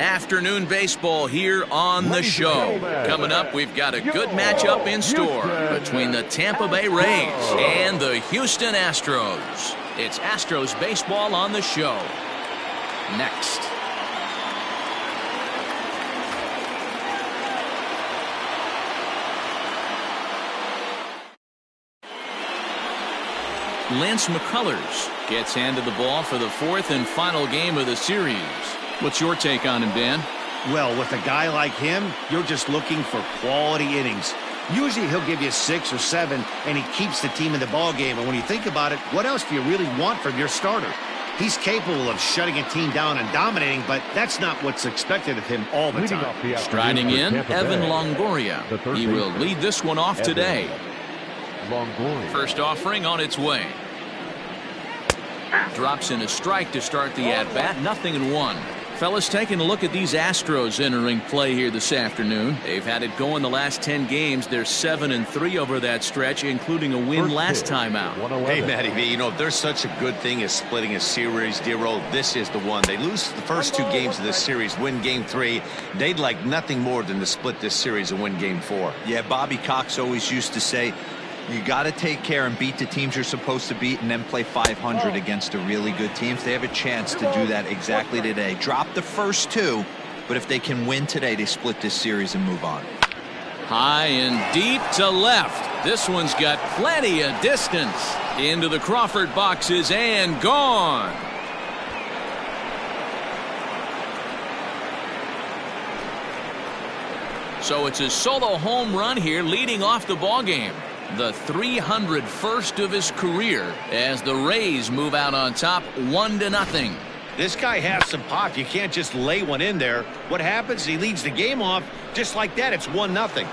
Afternoon baseball here on the show. Coming up, we've got a good matchup in store between the Tampa Bay Rays and the Houston Astros. It's Astros baseball on the show. Next. Lance McCullers gets handed the ball for the fourth and final game of the series. What's your take on him, Dan? Well, with a guy like him, you're just looking for quality innings. Usually he'll give you 6 or 7, and he keeps the team in the ball game. And when you think about it, what else do you really want from your starter? He's capable of shutting a team down and dominating, but that's not what's expected of him all the time. Striding in, Evan Longoria. He will lead this one off today. First offering on its way. Drops in a strike to start the at-bat. 0-1. Fellas, taking a look at these Astros entering play here this afternoon. They've had it going the last 10 games. They're 7-3 over that stretch, including a win last time out. Hey, Matty V, you know, if there's such a good thing as splitting a series, Dero, this is the one. They lose the first 2 games of this series, win game 3. They'd like nothing more than to split this series and win game 4. Yeah, Bobby Cox always used to say, you got to take care and beat the teams you're supposed to beat and then play 500 against the really good teams. They have a chance to do that exactly today. Drop the first 2, but if they can win today, they split this series and move on. High and deep to left. This one's got plenty of distance. Into the Crawford boxes and gone. So it's a solo home run here, leading off the ball game. The 301st of his career as the Rays move out on top 1-0. This guy has some pop. You can't just lay one in there. What happens? He leads the game off just like that. It's 1-0.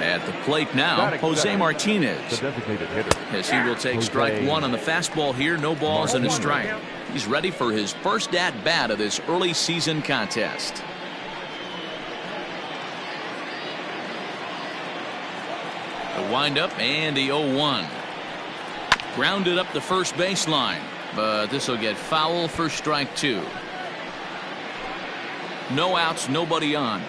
At the plate now, Jose Martinez. As he will take strike 1 on the fastball here. No balls and a strike. He's ready for his first at-bat of this early season contest. The windup and the 0-1. Grounded up the first baseline, but this will get foul for strike 2. No outs, nobody on.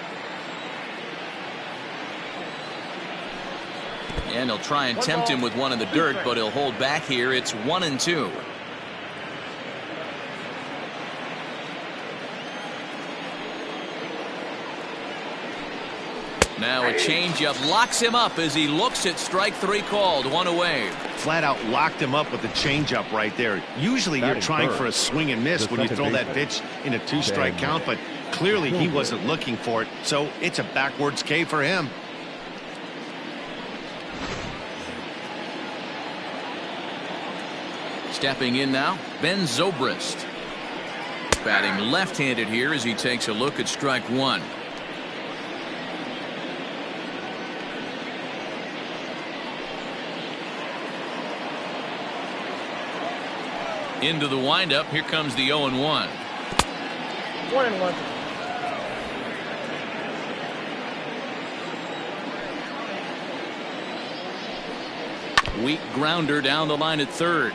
And he'll try and tempt him with one in the dirt, but he'll hold back here. It's 1-2. Now a changeup locks him up as he looks at strike 3 called. 1 away. Flat out locked him up with the changeup right there. Usually you're trying for a swing and miss when you throw that pitch in a 2-strike count, but clearly he wasn't looking for it, so it's a backwards K for him. Stepping in now, Ben Zobrist. Batting left-handed here as he takes a look at strike 1. Into the windup. Here comes the 0-1. 1-1. Weak grounder down the line at third.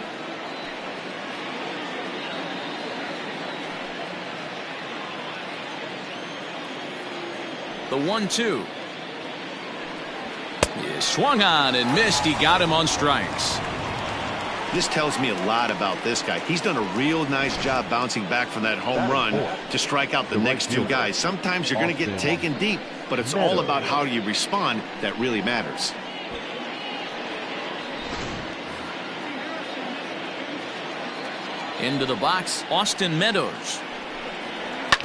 The 1-2. He swung on and missed. He got him on strikes. This tells me a lot about this guy. He's done a real nice job bouncing back from that home run to strike out the next 2 guys. Sometimes you're going to get taken deep, but it's all about how you respond that really matters. Into the box, Austin Meadows.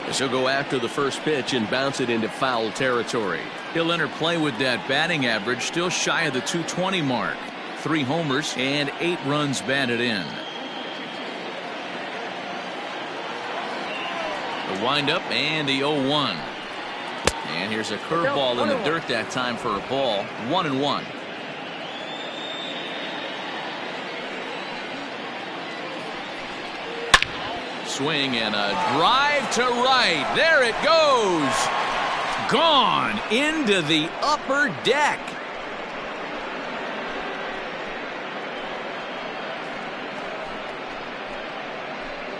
As he'll go after the first pitch and bounce it into foul territory. He'll enter play with that batting average still shy of the 220 mark. 3 homers and 8 runs batted in. The windup and the 0-1. And here's a curveball in the dirt that time for a ball. 1-1. Swing and a drive to right. There it goes. Gone into the upper deck.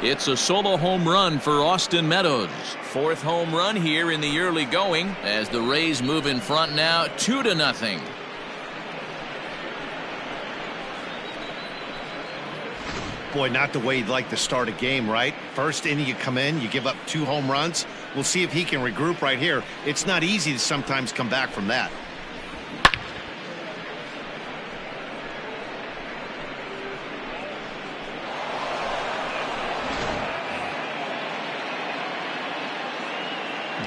It's a solo home run for Austin Meadows. Fourth home run here in the early going as the Rays move in front now 2-0. Boy, not the way you'd like to start a game, right? First inning, you come in, you give up 2 home runs. We'll see if he can regroup right here. It's not easy to sometimes come back from that.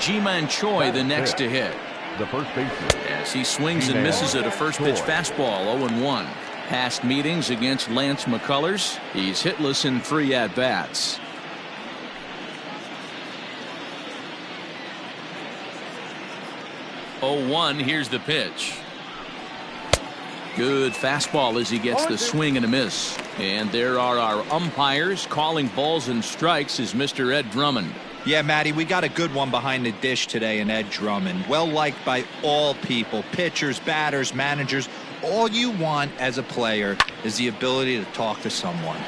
Ji-Man Choi the next to hit. The first baseman. As he swings and misses at a first pitch fastball, 0-1. Past meetings against Lance McCullers, he's hitless in 3 at-bats. Here's the pitch. Good fastball as he gets the swing and a miss. And there are our umpires calling balls and strikes is Mr. Ed Drummond. Yeah, Matty, we got a good one behind the dish today in Ed Drummond. Well liked by all people, pitchers, batters, managers. All you want as a player is the ability to talk to someone.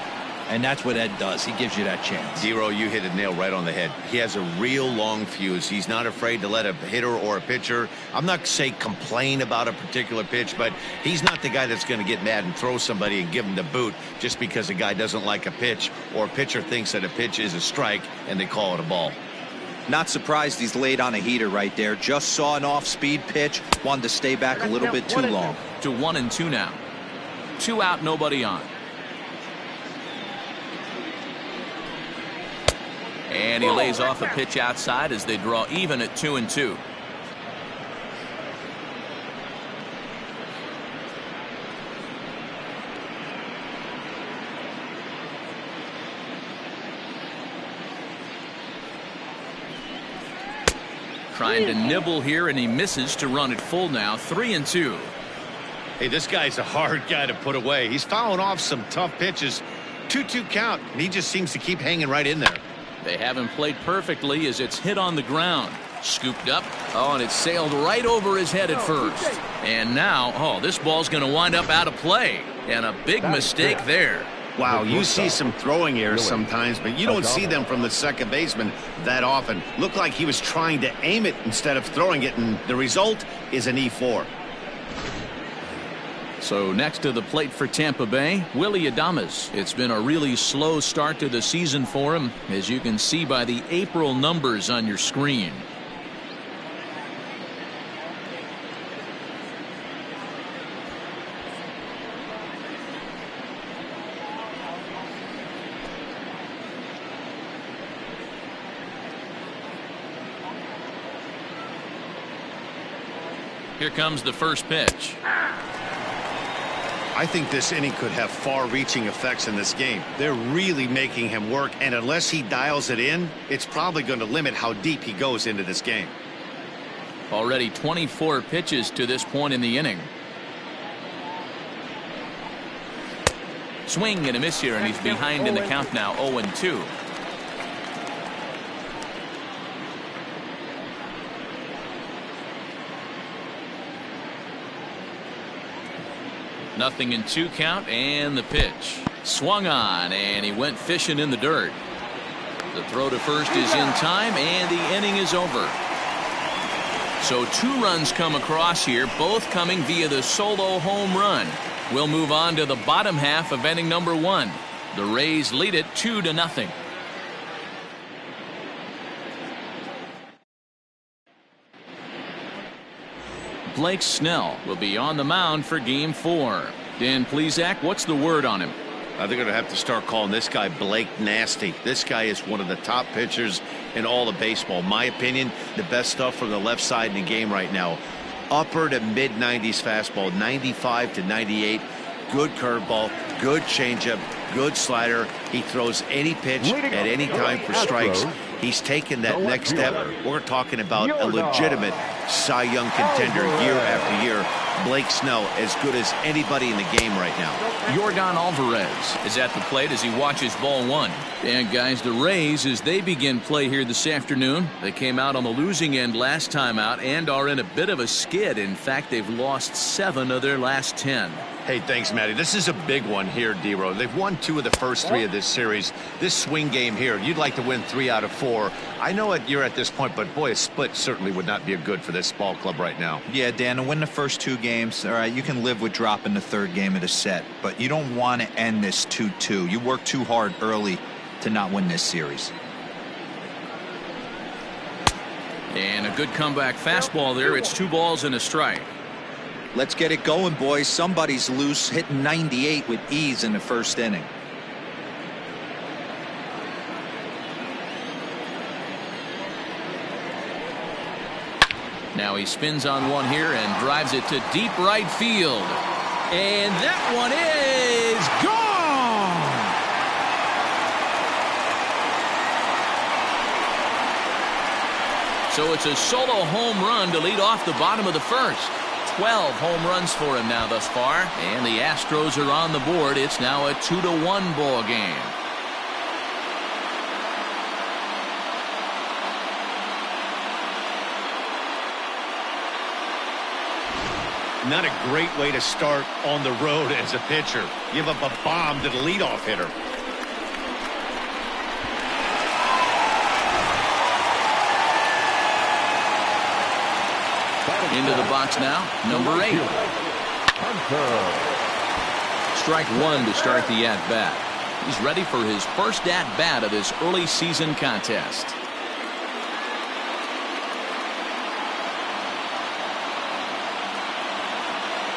And that's what Ed does. He gives you that chance. Zero, you hit a nail right on the head. He has a real long fuse. He's not afraid to let a hitter or a pitcher, I'm not say complain about a particular pitch, but he's not the guy that's going to get mad and throw somebody and give him the boot just because a guy doesn't like a pitch or a pitcher thinks that a pitch is a strike and they call it a ball. Not surprised he's laid on a heater right there. Just saw an off-speed pitch. Wanted to stay back a little bit too long. To 1-2 now. 2 out, nobody on. And he lays off a pitch outside as they draw even at 2-2. Trying to nibble here, and he misses to run it full now. 3-2. Hey, this guy's a hard guy to put away. He's fouling off some tough pitches. 2-2 count, and he just seems to keep hanging right in there. They haven't played perfectly as it's hit on the ground. Scooped up. Oh, and it sailed right over his head at first. And now, this ball's going to wind up out of play. And a big mistake there. Wow, you see some throwing errors sometimes, but you don't see them from the second baseman that often. Looked like he was trying to aim it instead of throwing it, and the result is an E4. So next to the plate for Tampa Bay, Willy Adames. It's been a really slow start to the season for him, as you can see by the April numbers on your screen. Here comes the first pitch. I think this inning could have far-reaching effects in this game. They're really making him work, and unless he dials it in, it's probably going to limit how deep he goes into this game. Already 24 pitches to this point in the inning. Swing and a miss here, and he's behind in the count now, 0-2. Nothing in 2 count, and the pitch. Swung on, and he went fishing in the dirt. The throw to first is in time, and the inning is over. So 2 runs come across here, both coming via the solo home run. We'll move on to the bottom half of inning number 1. The Rays lead it 2-0. Blake Snell will be on the mound for game 4. Dan Plesac, what's the word on him? They're going to have to start calling this guy Blake Nasty. This guy is one of the top pitchers in all of baseball. My opinion, the best stuff from the left side in the game right now. Upper to mid-90s fastball, 95 to 98. Good curveball, good changeup, good slider. He throws any pitch at any time for strikes. He's taken that next step. We're talking about a legitimate Cy Young contender year after year. Blake Snell as good as anybody in the game right now. Yordan Alvarez is at the plate as he watches ball one. And guys, the Rays, as they begin play here this afternoon, they came out on the losing end last time out and are in a bit of a skid. In fact, they've lost 7 of their last 10. Hey, thanks, Matty. This is a big one here, D-Row. They've won 2 of the first 3 of this series. This swing game here, you'd like to win 3 out of 4. I know you're at this point, but boy, a split certainly would not be good for this ball club right now. Yeah, Dan, to win the first 2 games, all right, you can live with dropping the 3rd game of the set, but you don't want to end this 2-2. You work too hard early to not win this series. And a good comeback fastball there. It's 2 balls and a strike. Let's get it going, boys. Somebody's loose, hitting 98 with ease in the first inning. Now he spins on one here and drives it to deep right field. And that one is gone! So it's a solo home run to lead off the bottom of the first. 12 home runs for him now thus far, and the Astros are on the board. It's now a 2-1 ball game. Not a great way to start on the road as a pitcher. Give up a bomb to the leadoff hitter. Into the box now, number 8. Strike 1 to start the at-bat. He's ready for his first at-bat of this early season contest.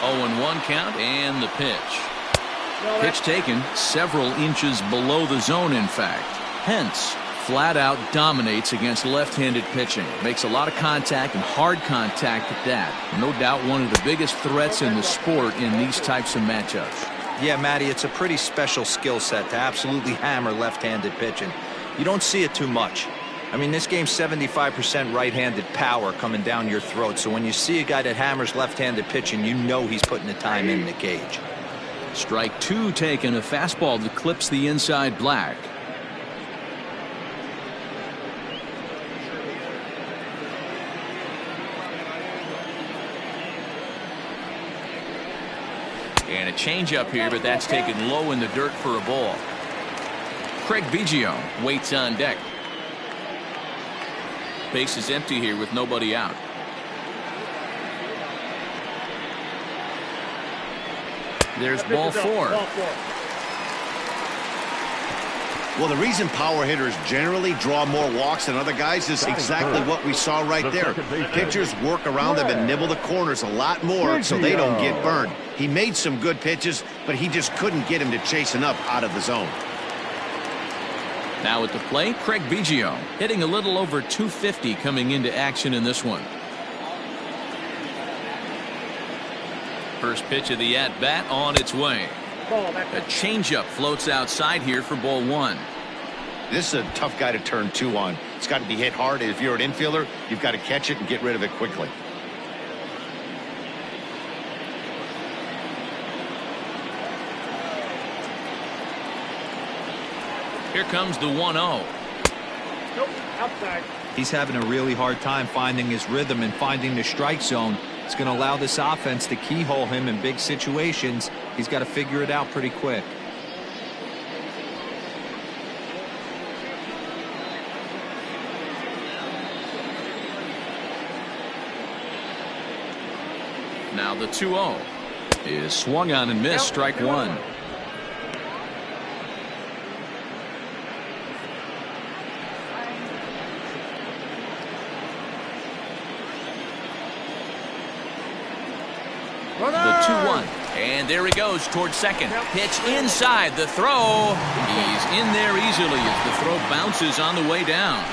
0-1 count and the pitch. Pitch taken several inches below the zone, in fact. Hence, flat out dominates against left-handed pitching. Makes a lot of contact and hard contact at that. No doubt one of the biggest threats in the sport in these types of matchups. Yeah, Matty, it's a pretty special skill set to absolutely hammer left-handed pitching. You don't see it too much. I mean, this game's 75% right-handed power coming down your throat. So when you see a guy that hammers left-handed pitching, you know he's putting the time in the cage. Strike 2 taken, a fastball that clips the inside black. And a changeup here, but that's taken low in the dirt for a ball. Craig Biggio waits on deck. Base is empty here with nobody out. There's ball 4. Well, the reason power hitters generally draw more walks than other guys is exactly what we saw right there. Pitchers work around them and nibble the corners a lot more so they don't get burned. He made some good pitches, but he just couldn't get him to chase enough out of the zone. Now at the plate, Craig Biggio hitting a little over 250 coming into action in this one. First pitch of the at-bat on its way. A changeup floats outside here for ball 1. This is a tough guy to turn 2 on. It's got to be hit hard. If you're an infielder, you've got to catch it and get rid of it quickly. Here comes the 1-0. Nope, outside. He's having a really hard time finding his rhythm and finding the strike zone. It's going to allow this offense to keyhole him in big situations. He's got to figure it out pretty quick. Now the 2-0 is swung on and missed. Strike 1. The 2-1, and there he goes towards second. Pitch inside, the throw. He's in there easily as the throw bounces on the way down.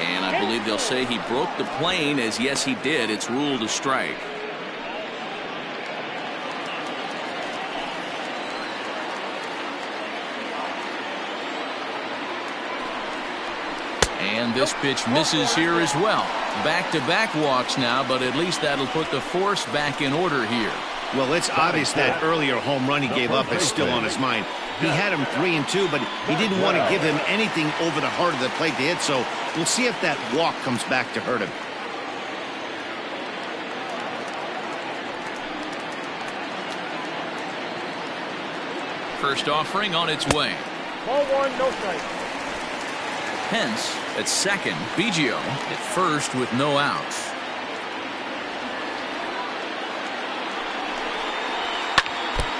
And I believe they'll say he broke the plane, as yes he did. It's ruled a strike. And this pitch misses here as well. Back-to-back walks now, but at least that'll put the force back in order here. Well, it's obvious that earlier home run he gave up is still on his mind. He had him 3-2, but he didn't want to give him anything over the heart of the plate to hit, so we'll see if that walk comes back to hurt him. First offering on its way. Ball one, no strike. Hence, at second, Biggio at first with no outs.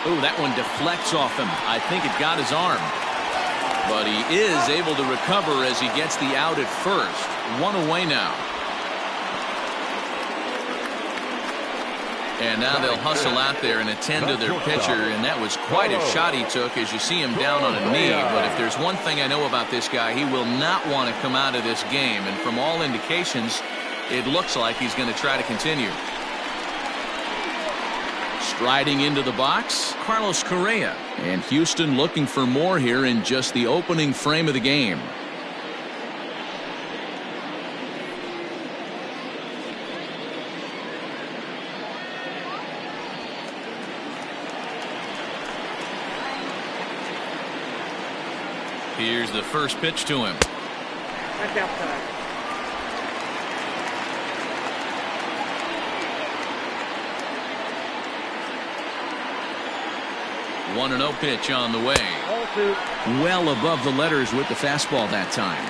Ooh, that one deflects off him. I think it got his arm. But he is able to recover as he gets the out at first. One away now. And now they'll hustle out there and attend to their pitcher, and that was quite a shot he took as you see him down on a knee. But if there's one thing I know about this guy, he will not want to come out of this game. And from all indications, it looks like he's going to try to continue. Striding into the box, Carlos Correa. And Houston looking for more here in just the opening frame of the game. Here's the first pitch to him. That's outside. One and 0 pitch on the way. Ball two. Well above the letters with the fastball that time.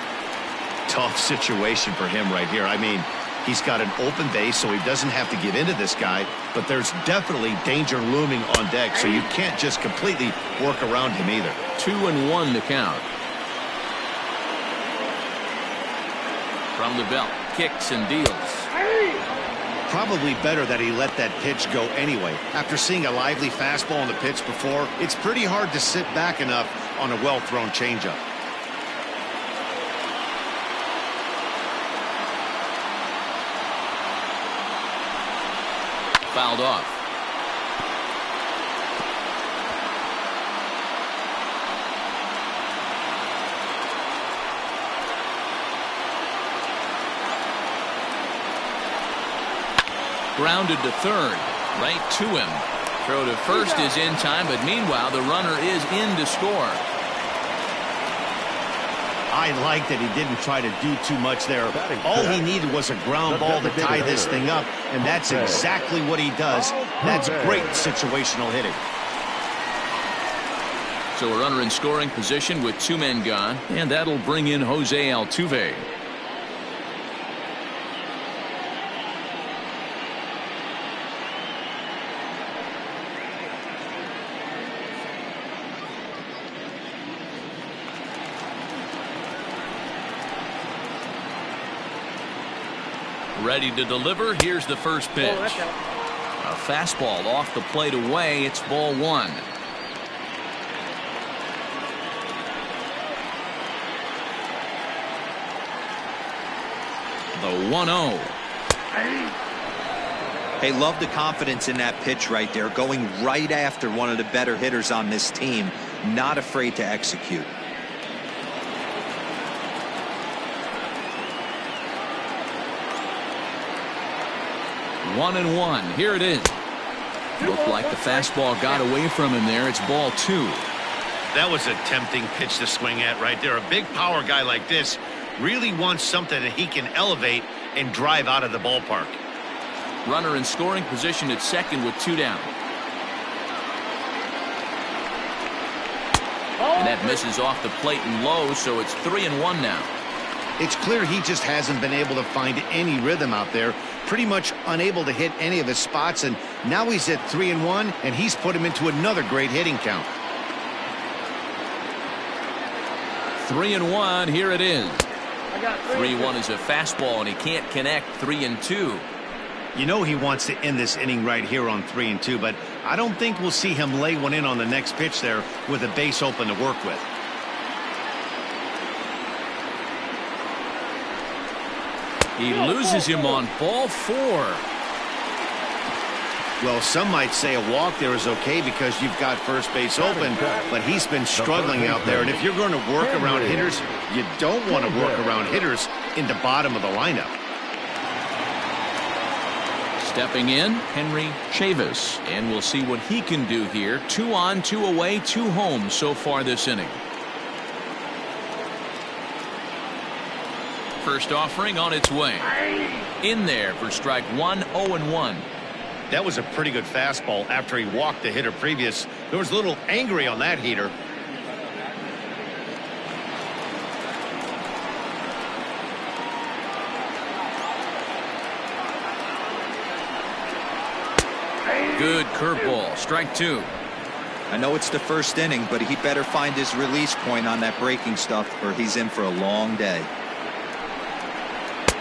Tough situation for him right here. I mean, he's got an open base, so he doesn't have to get into this guy, but there's definitely danger looming on deck, so you can't just completely work around him either. 2-1 to count. From the belt, kicks and deals. Probably better that he let that pitch go anyway. After seeing a lively fastball on the pitch before, it's pretty hard to sit back enough on a well-thrown changeup. Fouled off. Grounded to third, right to him. Throw to first is in time, but meanwhile the runner is in to score. I like that he didn't try to do too much there. All he needed was a ground ball to tie this thing up, and that's exactly what he does. That's great situational hitting. So a runner in scoring position with 2 men gone, and that'll bring in Jose Altuve. Ready to deliver. Here's the first pitch. A fastball off the plate away. It's ball one. The 1-0. Hey, love the confidence in that pitch right there. Going right after one of the better hitters on this team. Not afraid to execute. 1-1. Here it is. Looked like the fastball got away from him there. It's ball 2. That was a tempting pitch to swing at right there. A big power guy like this really wants something that he can elevate and drive out of the ballpark. Runner in scoring position at second with 2 down. And that misses off the plate and low, so it's 3-1 now. It's clear he just hasn't been able to find any rhythm out there. Pretty much unable to hit any of his spots, and now he's at 3-1, and he's put him into another great hitting count. 3-1. Here it is. 3-1 is a fastball, and he can't connect. 3-2. You know he wants to end this inning right here on 3-2, but I don't think we'll see him lay one in on the next pitch there with a base open to work with. He loses him on ball 4. Well, some might say a walk there is okay because you've got first base open, but he's been struggling out there. And if you're going to work around hitters, you don't want to work around hitters in the bottom of the lineup. Stepping in, Henry Chavis, and we'll see what he can do here. 2 on, 2 away, 2 home so far this inning. First offering on its way. In there for strike 1, 0-1. That was a pretty good fastball after he walked the hitter previous. There was a little angry on that heater. Good curveball, strike 2. I know it's the first inning, but he better find his release point on that breaking stuff or he's in for a long day.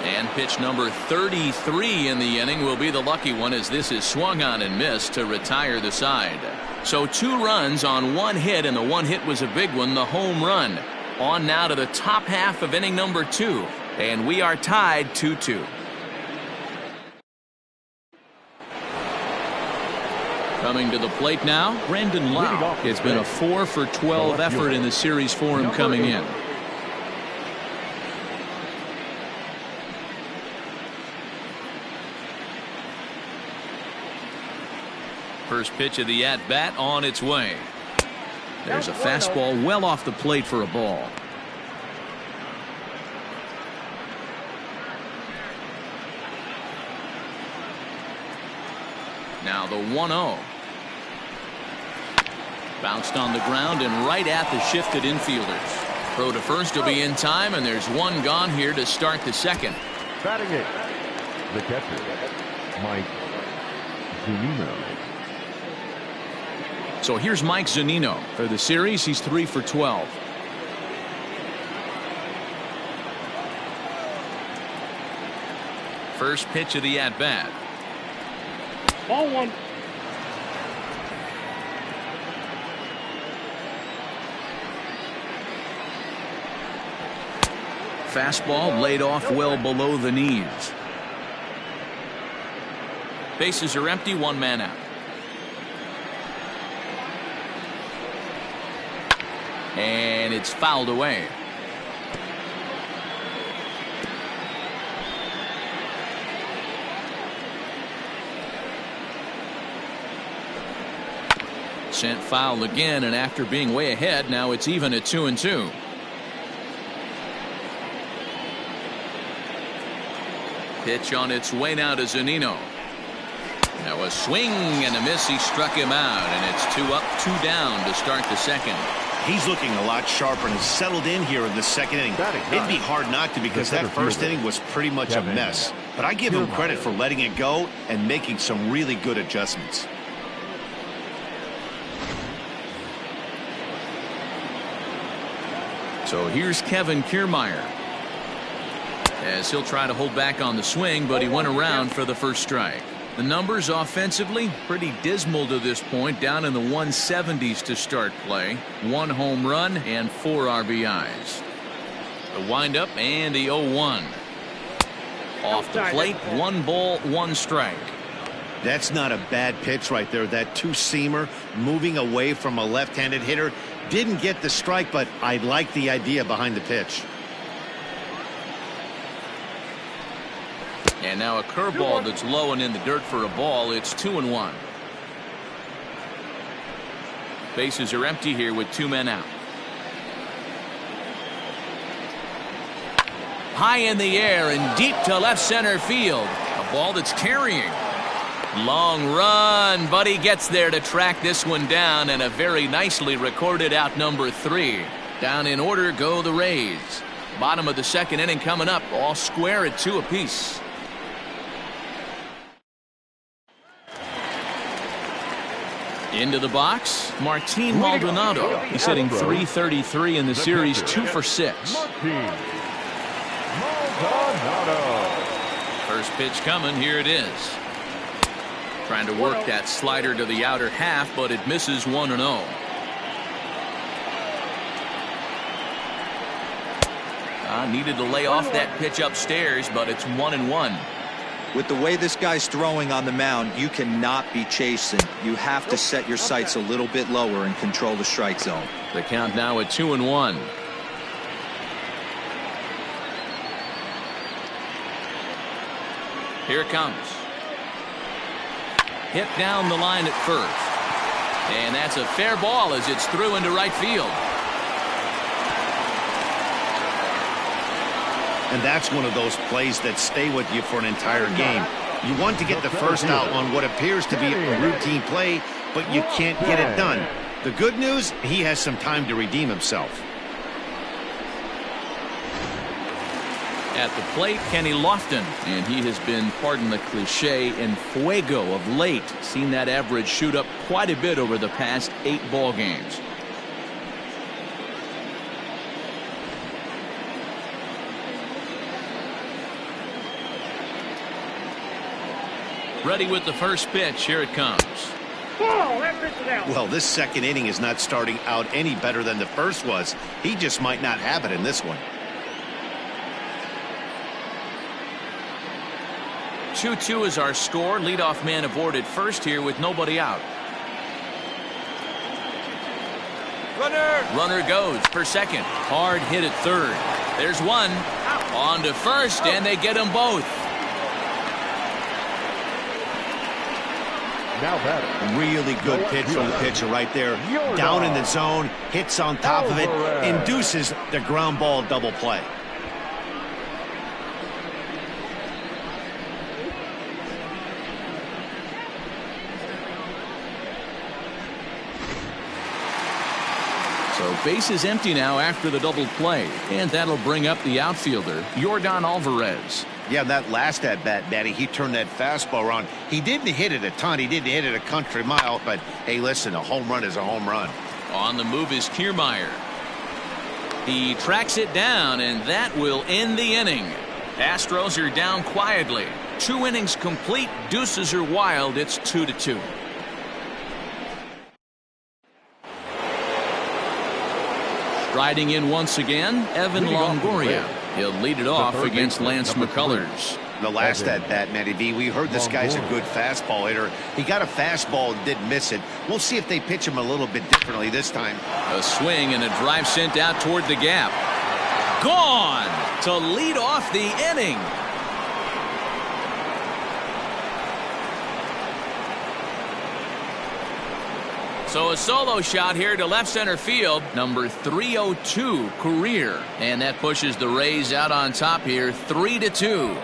And pitch number 33 in the inning will be the lucky one, as this is swung on and missed to retire the side. So 2 runs on 1 hit, and the 1 hit was a big one, the home run. On now to the top half of inning number 2, and we are tied 2-2. Coming to the plate now, Brandon Lau. It's been a 4 for 12 effort in the series for him coming in. First pitch of the at-bat on its way. There's a fastball well off the plate for a ball. Now the 1-0. Bounced on the ground and right at the shifted infielders. Throw to first will be in time, and there's 1 gone here to start the second. Batting it, the catcher, Mike Zunino. So here's Mike Zunino. For the series, he's 3 for 12. First pitch of the at-bat. Ball 1. Fastball laid off well below the knees. Bases are empty, 1 man out. And it's fouled away. Sent foul again, and after being way ahead, now it's even at 2-2. Pitch on its way now to Zunino. Now a swing and a miss. He struck him out, and it's 2 up, 2 down to start the second. He's looking a lot sharper and has settled in here in the second inning. It'd be hard not to, because that first inning was pretty much a mess. But I give him credit for letting it go and making some really good adjustments. So here's Kevin Kiermaier, as he'll try to hold back on the swing, but he went around for the first strike. The numbers offensively pretty dismal to this point, down in the 170s to start play. 1 home run and 4 RBIs. The windup and the 0-1. Off the plate, 1 ball, 1 strike. That's not a bad pitch right there. That 2-seamer moving away from a left-handed hitter. Didn't get the strike, but I like the idea behind the pitch. And now a curveball that's low and in the dirt for a ball. It's 2-1. Bases are empty here with 2 men out. High in the air and deep to left center field. A ball that's carrying. Long run, but he gets there to track this one down, and a very nicely recorded out number 3. Down in order go the Rays. Bottom of the second inning coming up, all square at 2 apiece. Into the box, Martin Maldonado. He's hitting .333 in the series, 2 for 6. Maldonado. First pitch coming, here it is. Trying to work that slider to the outer half, but it misses 1-0. Needed to lay off that pitch upstairs, but it's 1-1. With the way this guy's throwing on the mound, you cannot be chasing. You have to set your sights a little bit lower and control the strike zone. The count now at 2-1. Here it comes. Hit down the line at first. And that's a fair ball as it's through into right field. And that's one of those plays that stay with you for an entire game. You want to get the first out on what appears to be a routine play, but you can't get it done. The good news, he has some time to redeem himself. At the plate, Kenny Lofton, and he has been, pardon the cliche, in fuego of late. Seen that average shoot up quite a bit over the past 8 ball games. Ready with the first pitch. Here it comes. Well, this second inning is not starting out any better than the first was. He just might not have it in this one. 2-2 is our score. Leadoff man aboard at first here with nobody out. Runner goes for second. Hard hit at third. There's one. On to first, and they get them both. Now batting. Really good pitch from the pitcher right there. Down in the zone, hits on top of it, induces the ground ball double play. So base is empty now after the double play, and that'll bring up the outfielder, Yordan Alvarez. Yeah, that last at-bat, Matty, he turned that fastball around. He didn't hit it a ton. He didn't hit it a country mile. But, hey, listen, a home run is a home run. On the move is Kiermaier. He tracks it down, and that will end the inning. Astros are down quietly. 2 innings complete. Deuces are wild. It's 2-2. Striding in once again, Evan Longoria. He'll lead it off against Lance McCullers. The last at-bat, Matty V, we heard this guy's a good fastball hitter. He got a fastball and didn't miss it. We'll see if they pitch him a little bit differently this time. A swing and a drive sent out toward the gap. Gone to lead off the inning. So a solo shot here to left center field, number 302 career, and that pushes the Rays out on top here, 3-2.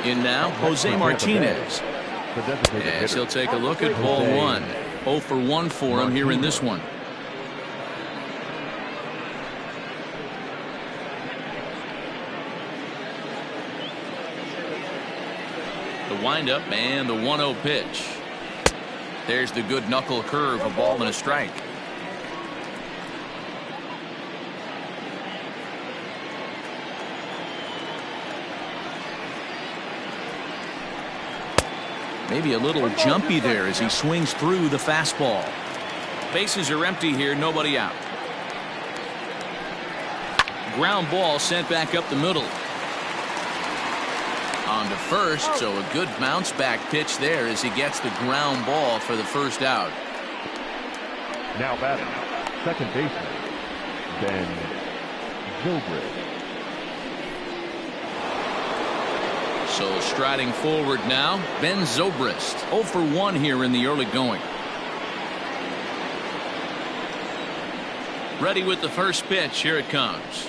In now, Jose Martinez. Yes, he'll take a look at ball 1. 0 for 1 for him here in this one. The windup and the 1-0 pitch. There's the good knuckle curve, a ball and a strike. Maybe a little jumpy there as he swings through the fastball. Bases are empty here, nobody out. Ground ball sent back up the middle. On to first, so a good bounce back pitch there as he gets the ground ball for the first out. Now batting, second baseman, Ben Zobrist. So striding forward now, Ben Zobrist. 0 for 1 here in the early going. Ready with the first pitch. Here it comes.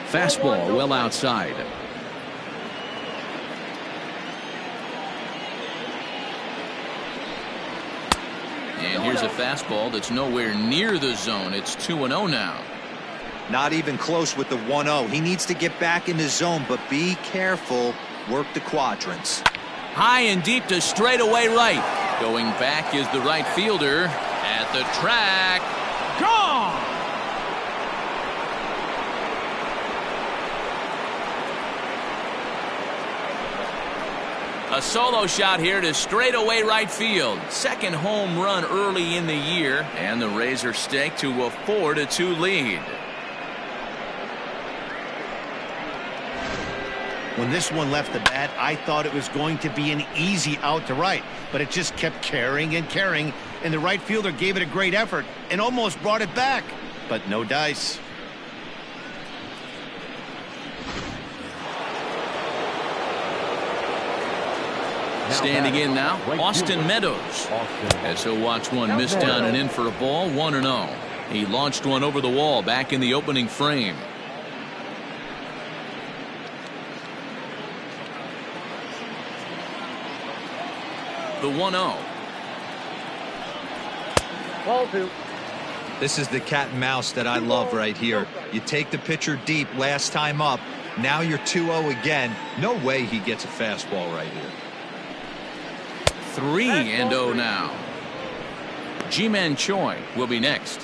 Fastball well outside. And here's a fastball that's nowhere near the zone. It's 2-0 now. Not even close with the 1-0. He needs to get back in the zone, but be careful. Work the quadrants. High and deep to straightaway right. Going back is the right fielder at the track. Gone! A solo shot here to straightaway right field. Second home run early in the year, and the Rays are staked to a 4-2 lead. When this one left the bat, I thought it was going to be an easy out to right, but it just kept carrying and carrying, and the right fielder gave it a great effort and almost brought it back, but no dice. Standing in now, Austin Meadows, as he'll watch one miss down and in for a ball, 1-0. He launched one over the wall back in the opening frame. The 1-0. Ball 2. This is the cat and mouse that I love right here. You take the pitcher deep last time up. Now you're 2-0 again. No way he gets a fastball right here. 3-0 now. Ji-Man Choi will be next.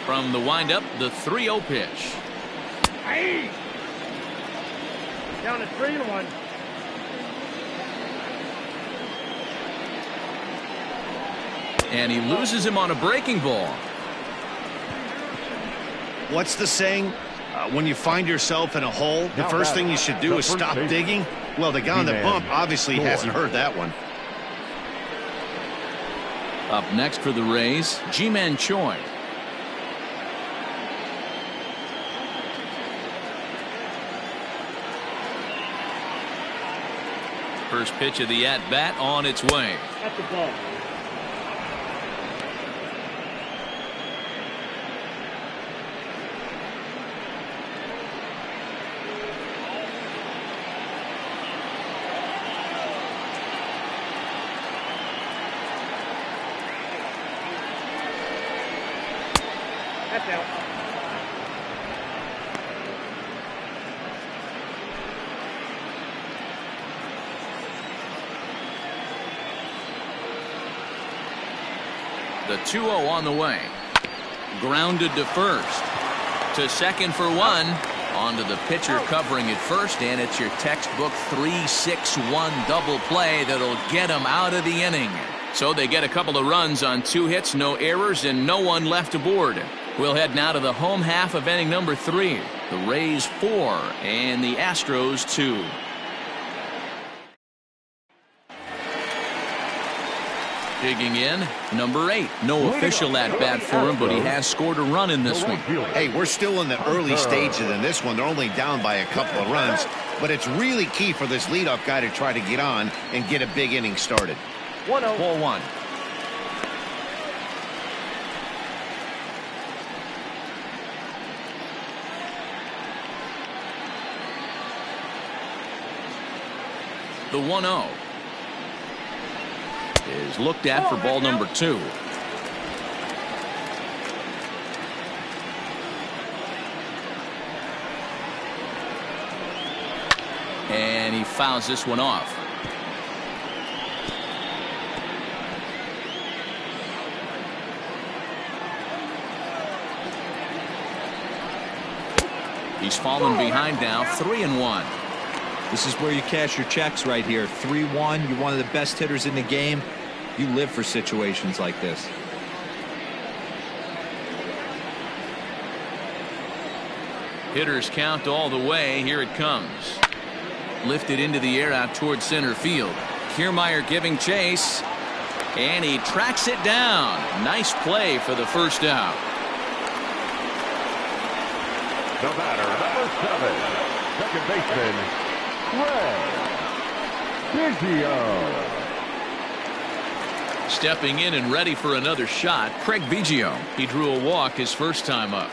From the windup, the 3-0 pitch. Hey! Down to 3-1. And he loses him on a breaking ball. What's the saying? When you find yourself in a hole, the first thing you should do is stop digging. Well, the guy on the bump obviously hasn't heard that one. Up next for the Rays, Ji-Man Choi. First pitch of the at-bat on its way. That's the ball. That's out. The 2-0 on the way. Grounded to first. To second for one. Onto the pitcher covering at first, and it's your textbook 3-6-1 double play that'll get him out of the inning. So they get a couple of runs on 2 hits, no errors, and no one left aboard. We'll head now to the home half of inning number 3. The Rays 4 and the Astros 2. Digging in, number 8. No official at bat for him, but he has scored a run in this one. Hey, we're still in the early stages in this one. They're only down by a couple of runs, but it's really key for this leadoff guy to try to get on and get a big inning started. 1-0. Ball 1. The 1-0 is looked at for ball number 2. And he fouls this one off. He's fallen behind now, 3-1. This is where you cash your checks right here. 3-1. You're one of the best hitters in the game. You live for situations like this. Hitters count all the way. Here it comes. Lifted into the air out towards center field. Kiermaier giving chase. And he tracks it down. Nice play for the first out. The batter, number 7, second baseman, Craig Biggio. Stepping in and ready for another shot, Craig Biggio. He drew a walk his first time up.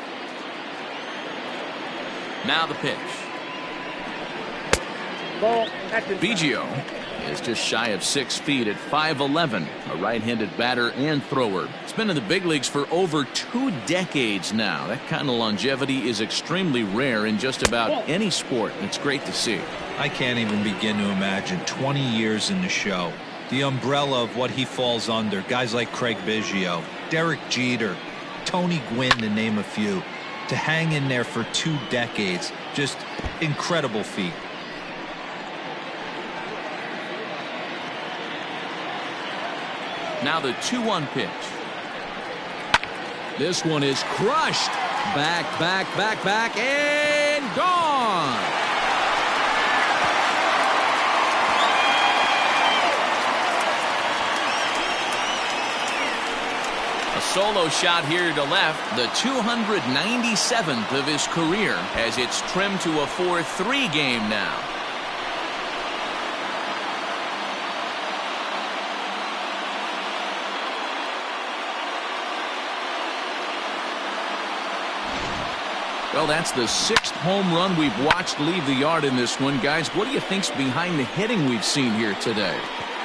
Now the pitch. Ball. Biggio is just shy of 6 feet at 5'11", a right-handed batter and thrower. He's been in the big leagues for over 2 decades now. That kind of longevity is extremely rare in just about any sport. It's great to see. I can't even begin to imagine 20 years in the show. The umbrella of what he falls under. Guys like Craig Biggio, Derek Jeter, Tony Gwynn, to name a few. to hang in there for 2 decades. Just incredible feat. Now the 2-1 pitch. This one is crushed. Back, and gone. A solo shot here to left, the 297th of his career, as it's trimmed to a 4-3 game now. Well, that's the 6th home run we've watched leave the yard in this one. Guys, what do you think's behind the hitting we've seen here today?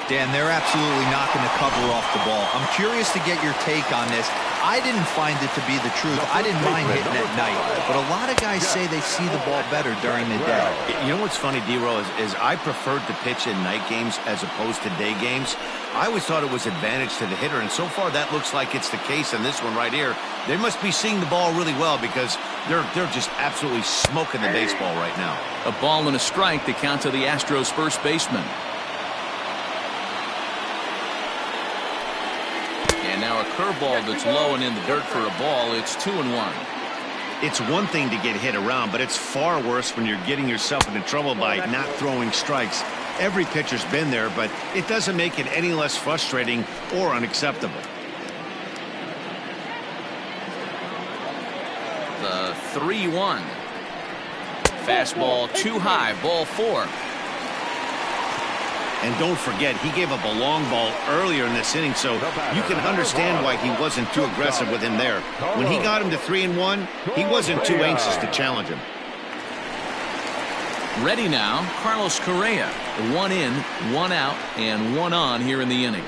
Dan, they're absolutely not going to cover off the ball. I'm curious to get your take on this. I didn't find it to be the truth. I didn't mind hitting at night. But a lot of guys say they see the ball better during the day. You know what's funny, D-Roll, is I preferred to pitch in night games as opposed to day games. I always thought it was advantage to the hitter, and so far that looks like it's the case in this one right here. They must be seeing the ball really well because they're just absolutely smoking the baseball right now. A ball and a strike to count to the Astros first baseman. And now a curveball that's low and in the dirt for a ball. It's 2-1. It's one thing to get hit around, but it's far worse when you're getting yourself into trouble by not throwing strikes. Every pitcher's been there, but it doesn't make it any less frustrating or unacceptable. The 3-1. Fastball too high, ball 4. And don't forget, he gave up a long ball earlier in this inning, so you can understand why he wasn't too aggressive with him there. When he got him to 3-1, he wasn't too anxious to challenge him. Ready now, Carlos Correa. 1 in, 1 out, and 1 on here in the inning.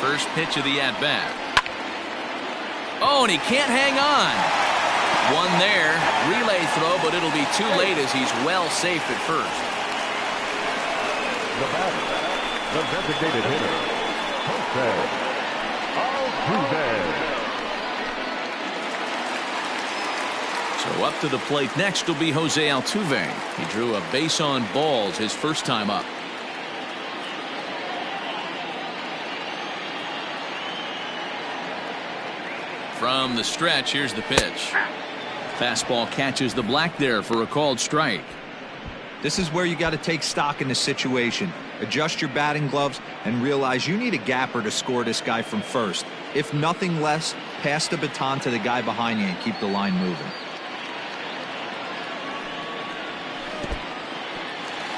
First pitch of the at-bat. Oh, and he can't hang on. One there. Relay throw, but it'll be too late as he's well safe at first. The batter, the designated hitter, Jose Altuve. So up to the plate next will be Jose Altuve. He drew a base on balls his first time up. From the stretch, here's the pitch. Fastball catches the black there for a called strike. This is where you got to take stock in the situation. Adjust your batting gloves and realize you need a gapper to score this guy from first. If nothing less, pass the baton to the guy behind you and keep the line moving.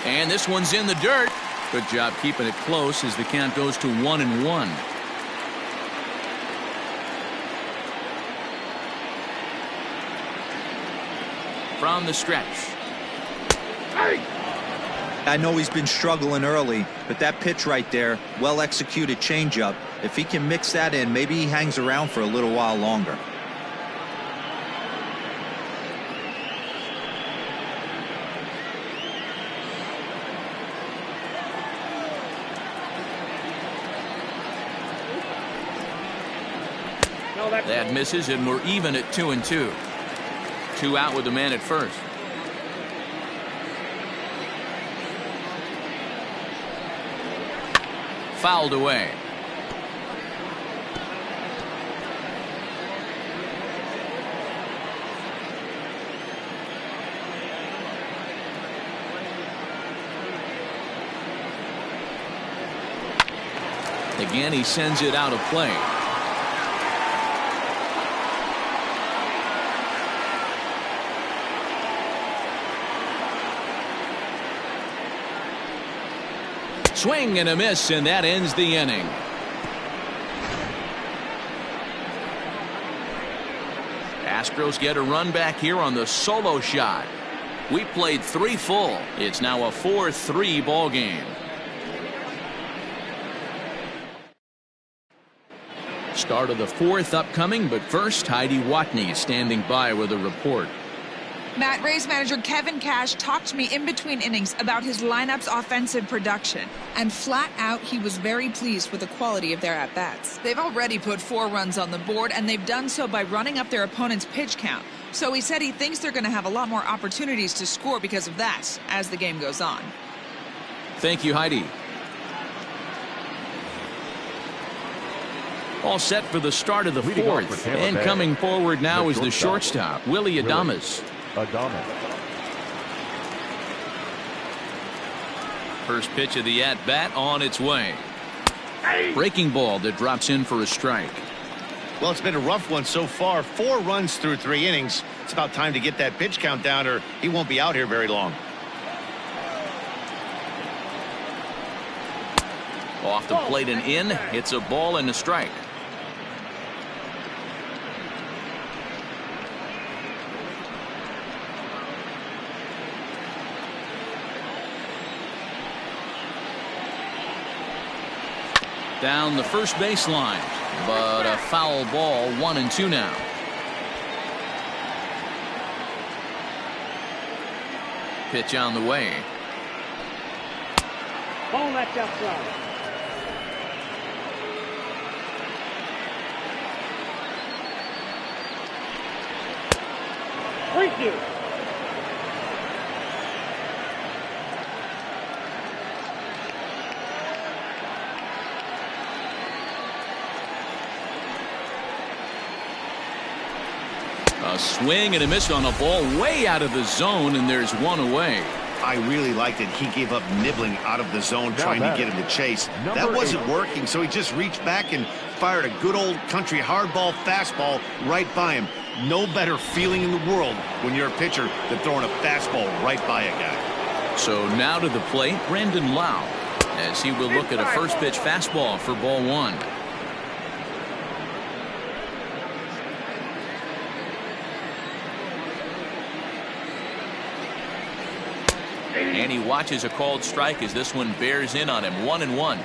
And this one's in the dirt. Good job keeping it close as the count goes to 1-1. From the stretch. I know he's been struggling early, but that pitch right there, well executed changeup. If he can mix that in, maybe he hangs around for a little while longer. That misses, and we're even at 2-2. 2 out with the man at first. Fouled away. Again, he sends it out of play. Swing and a miss, and that ends the inning. Astros get a run back here on the solo shot. We played 3 full. It's now a 4-3 ball game. Start of the fourth upcoming, but first, Heidi Watney standing by with a report. Matt, Rays manager Kevin Cash talked to me in between innings about his lineup's offensive production. And flat out, he was very pleased with the quality of their at-bats. They've already put 4 runs on the board, and they've done so by running up their opponent's pitch count. So he said he thinks they're going to have a lot more opportunities to score because of that as the game goes on. Thank you, Heidi. All set for the start of the fourth. And coming forward now is the shortstop, Willie Adames. First pitch of the at-bat on its way. Breaking ball that drops in for a strike. Well, it's been a rough one so far. 4 runs through 3 innings. It's about time to get that pitch count down, or he won't be out here very long. Off the plate and in. It's a ball and a strike. Down the first baseline, but a foul ball. 1-2 now. Pitch on the way. Ball left outside. Thank you. A swing and a miss on a ball way out of the zone, and there's one away. I really liked it. He gave up nibbling out of the zone, trying to get him to chase. That wasn't working, so he just reached back and fired a good old country hardball fastball right by him. No better feeling in the world when you're a pitcher than throwing a fastball right by a guy. So now to the plate, Brandon Lau, as he will look at a first pitch fastball for ball 1. And he watches a called strike as this one bears in on him. 1-1.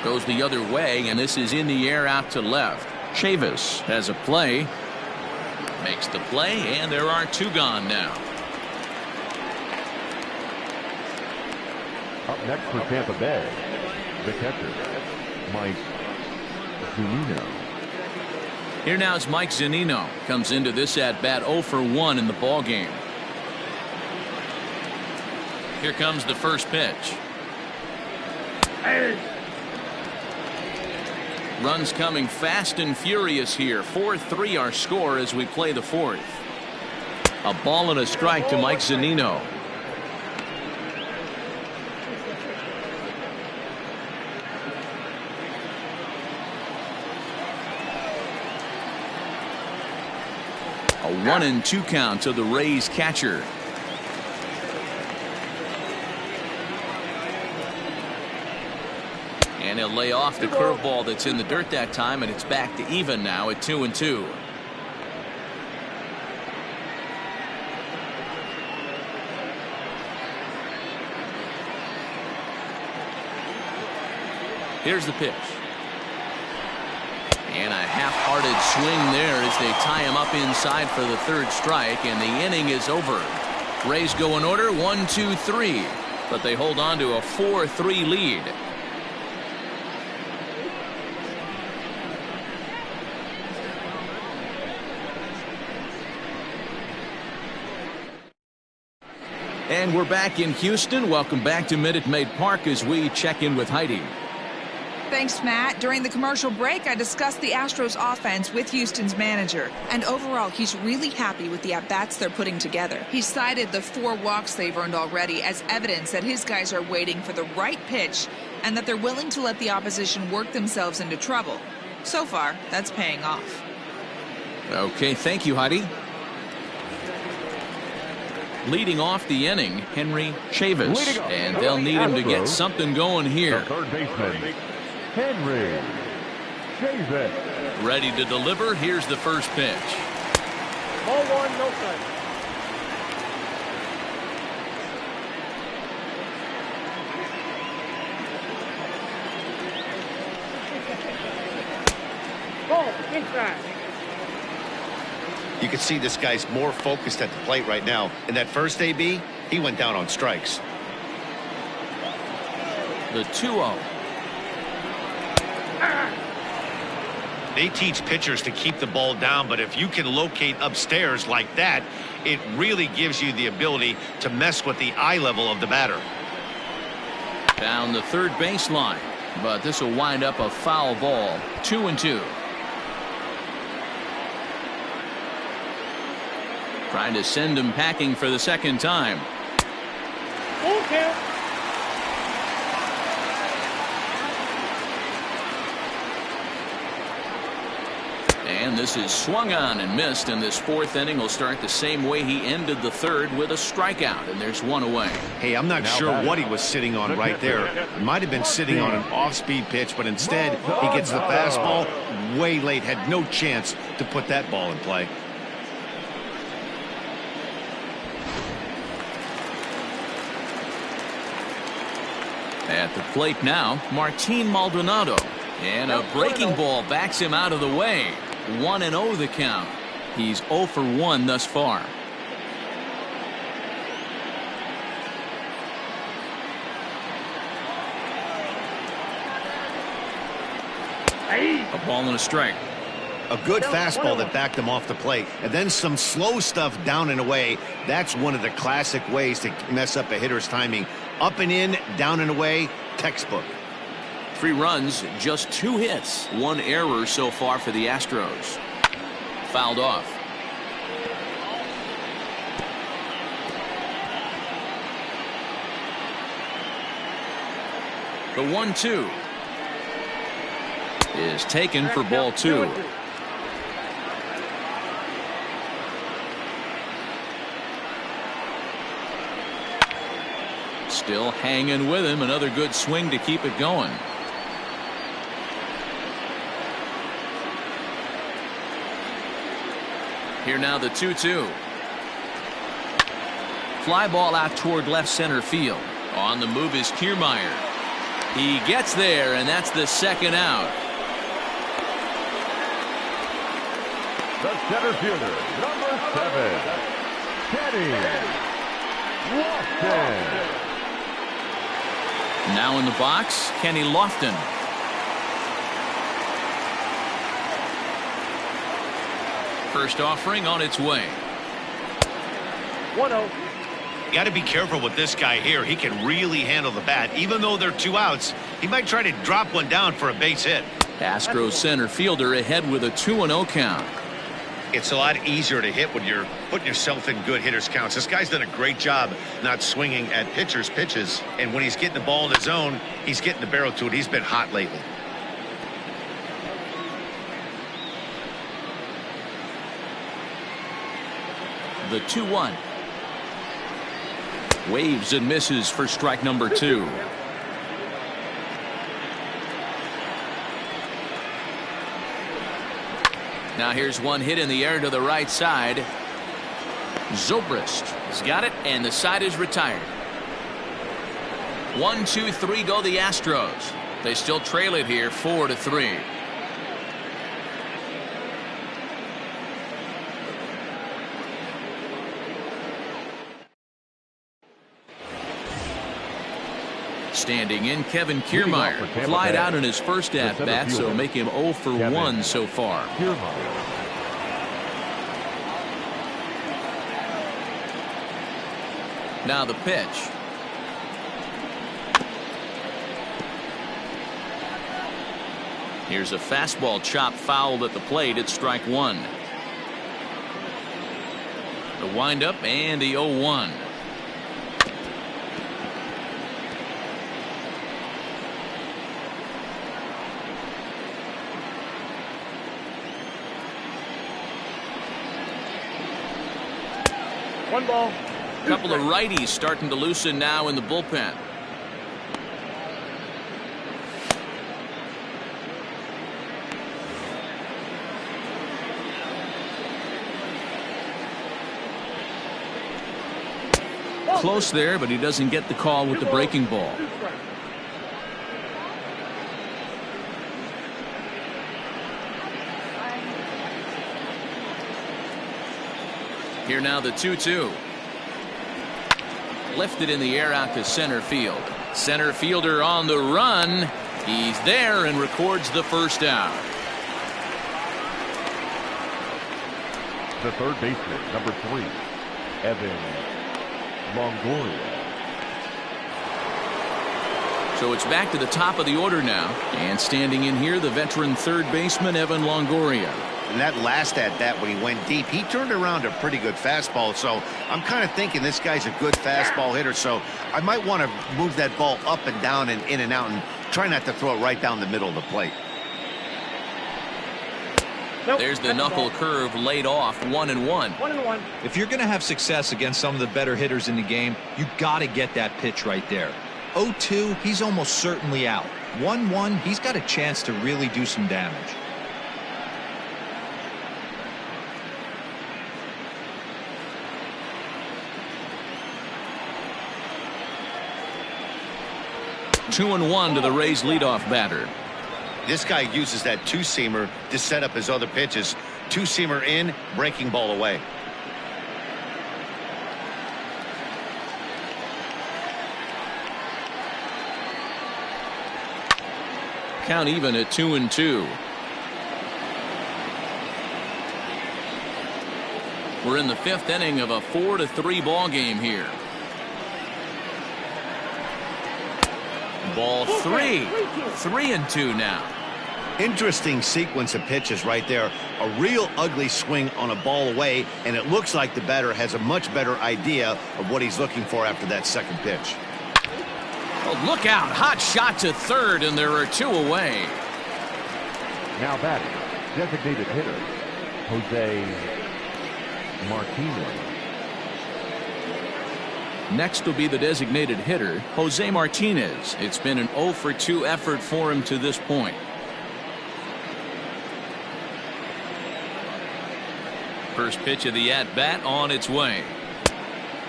Goes the other way, and this is in the air out to left. Chavis has a play. Makes the play, and there are 2 gone now. Up next for Tampa Bay, the catcher, Mike Zunino. Here now is Mike Zunino. Comes into this at-bat 0 for 1 in the ball game. Here comes the first pitch. Runs coming fast and furious here. 4-3 our score as we play the fourth. A ball and a strike to Mike Zunino. A 1-2 count to the Rays catcher. And he'll lay off the curveball that's in the dirt that time, and it's back to even now at 2-2. Here's the pitch. And a half-hearted swing there as they tie him up inside for the 3rd strike, and the inning is over. Rays go in order 1-2-3, but they hold on to a 4-3 lead. And we're back in Houston. Welcome back to Minute Maid Park as we check in with Heidi. Thanks, Matt. During the commercial break, I discussed the Astros offense with Houston's manager. And overall, he's really happy with the at-bats they're putting together. He cited the 4 walks they've earned already as evidence that his guys are waiting for the right pitch and that they're willing to let the opposition work themselves into trouble. So far, that's paying off. Okay, thank you, Heidi. Leading off the inning, Henry Chavis. And they'll need him to get something going here. The third baseman, Henry Chavis. Ready to deliver. Here's the first pitch. Ball 1, no strike. Inside. You can see this guy's more focused at the plate right now. In that first AB, he went down on strikes. The 2-0. They teach pitchers to keep the ball down, but if you can locate upstairs like that, it really gives you the ability to mess with the eye level of the batter. Down the third baseline, but this will wind up a foul ball. 2-2. Trying to send him packing for the second time. Full count. And this is swung on and missed, and this fourth inning will start the same way he ended the third, with a strikeout, and there's one away. Hey, I'm not sure what he was sitting on right there. He might have been sitting on an off-speed pitch, but instead he gets the fastball way late. Had no chance to put that ball in play. At the plate now, Martin Maldonado. And a breaking ball backs him out of the way. 1-0 the count. He's 0 for 1 thus far. A ball and a strike. A good fastball that backed him off the plate, and then some slow stuff down and away. That's one of the classic ways to mess up a hitter's timing. Up and in, down and away, textbook. 3 runs, just 2 hits, 1 error so far for the Astros. Fouled off. The 1-2 is taken for ball 2. Still hanging with him. Another good swing to keep it going. Here now the 2-2. Fly ball out toward left center field. On the move is Kiermaier. He gets there, and that's the second out. The center fielder, number 7, Kenny Lofton. Now in the box, Kenny Lofton. First offering on its way. 1-0. You got to be careful with this guy here. He can really handle the bat. Even though they're 2 outs, he might try to drop one down for a base hit. Astros center fielder ahead with a 2-0 count. It's a lot easier to hit when you're putting yourself in good hitters counts. This guy's done a great job not swinging at pitchers' pitches. And when he's getting the ball in his zone, he's getting the barrel to it. He's been hot lately. The 2-1. Waves and misses for strike number 2. Now here's one hit in the air to the right side. Zobrist has got it, and the side is retired. 1, 2, 3 go the Astros. They still trail it here 4-3. Standing in, Kevin Kiermaier flied out in his first at-bat, so make him 0 for 1 so far. Now the pitch. Here's a fastball chop fouled at the plate. It's strike 1. The windup and the 0-1. One ball. A couple of righties starting to loosen now in the bullpen. Close there, but he doesn't get the call with the breaking ball. Here now the 2-2. Lifted in the air out to center field. Center fielder on the run. He's there and records the first out. The third baseman, number 3, Evan Longoria. So it's back to the top of the order now. And standing in here, the veteran third baseman, Evan Longoria. And that last at bat when he went deep, he turned around a pretty good fastball. So I'm kind of thinking this guy's a good fastball hitter. So I might want to move that ball up and down and in and out and try not to throw it right down the middle of the plate. Nope, There's the knuckle curve laid off, 1-1. 1-1. If you're going to have success against some of the better hitters in the game, you got to get that pitch right there. 0-2, he's almost certainly out. 1-1, he's got a chance to really do some damage. Two and 1 to the Rays leadoff batter. This guy uses that two-seamer to set up his other pitches. Two-seamer in, breaking ball away. Count even at 2-2. We're in the 5th inning of a 4-3 ball game here. Ball 3. 3-2 now. Interesting sequence of pitches right there. A real ugly swing on a ball away, and it looks like the batter has a much better idea of what he's looking for after that second pitch. Oh, look out. Hot shot to third, and there are 2 away. Now batting, designated hitter, Jose Martinez. Next will be the designated hitter, Jose Martinez. It's been an 0-for-2 effort for him to this point. First pitch of the at-bat on its way.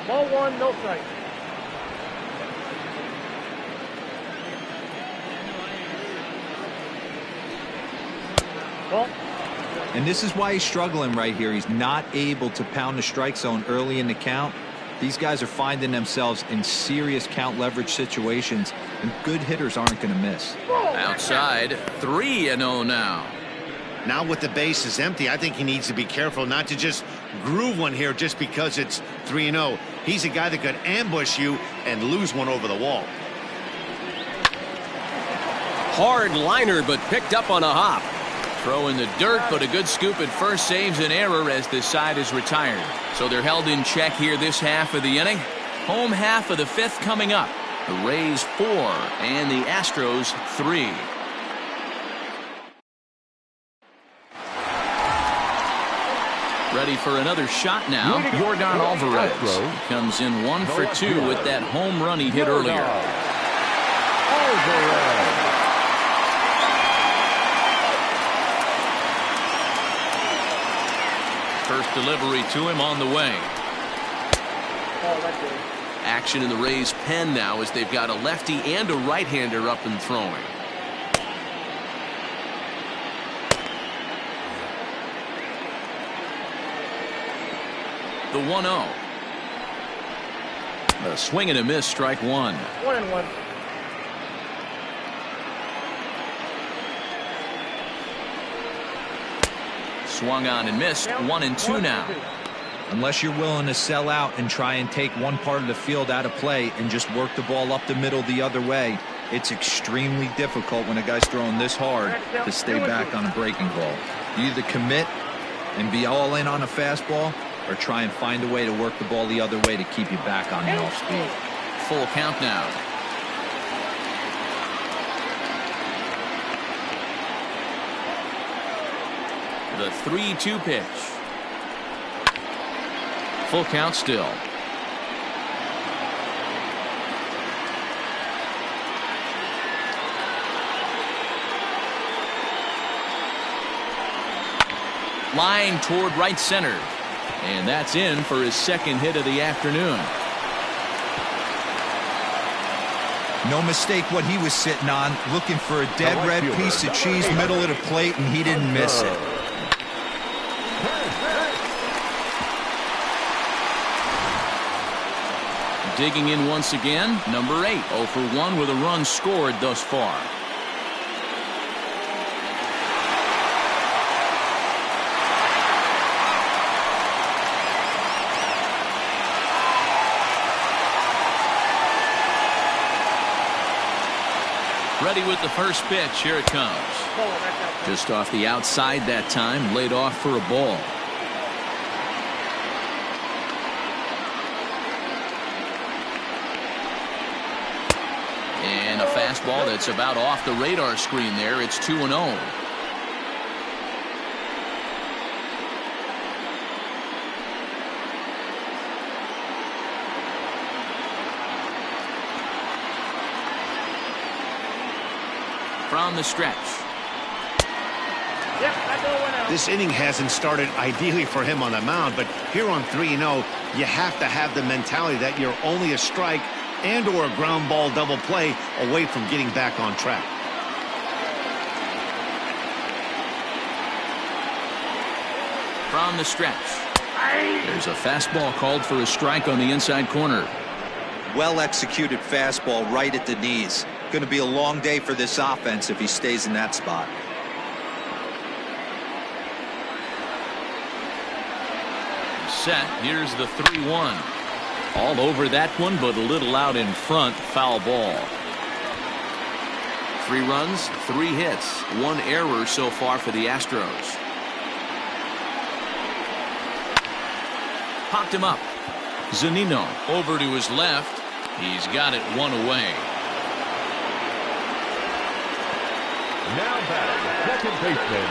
Ball 1, no strike. Ball. And this is why he's struggling right here. He's not able to pound the strike zone early in the count. These guys are finding themselves in serious count leverage situations, and good hitters aren't going to miss. Outside, 3-0 now. Now with the bases empty, I think he needs to be careful not to just groove one here just because it's 3-0. He's a guy that could ambush you and lose one over the wall. Hard liner, but picked up on a hop. Throw in the dirt, but a good scoop at first saves an error as this side is retired. So they're held in check here this half of the inning. Home half of the 5th coming up. The Rays 4 and the Astros 3. Ready for another shot now. Yordan Alvarez comes in 1-for-2 with that home run he hit earlier. First delivery to him on the way. Action in the Rays pen now as they've got a lefty and a right-hander up and throwing. The 1-0. A swing and a miss, strike 1. 1-1. Swung on and missed. 1-2 now. Unless you're willing to sell out and try and take one part of the field out of play and just work the ball up the middle the other way, it's extremely difficult when a guy's throwing this hard to stay back on a breaking ball. You either commit and be all in on a fastball or try and find a way to work the ball the other way to keep you back on the off speed. Full count now. The 3-2 pitch. Full count still. Line toward right center. And that's in for his second hit of the afternoon. No mistake what he was sitting on, looking for a dead red piece of cheese middle of the plate, and he didn't miss it. digging in once again, number 8, 0 for 1 with a run scored thus far. Ready with the first pitch. Here it comes. Just off the outside that time, laid off for a ball. And a fastball that's about off the radar screen there. It's 2-0. From the stretch. This inning hasn't started ideally for him on the mound, but here on 3-0, you have to have the mentality that you're only a strike and or a ground ball double play away from getting back on track. From the stretch. There's a fastball called for a strike on the inside corner. Well executed fastball right at the knees. Going to be a long day for this offense if he stays in that spot. Set. Here's the 3-1. All over that one, but a little out in front. Foul ball. 3 runs, 3 hits, 1 error so far for the Astros. Popped him up. Zunino over to his left. He's got it 1 away. Now batting, second baseman,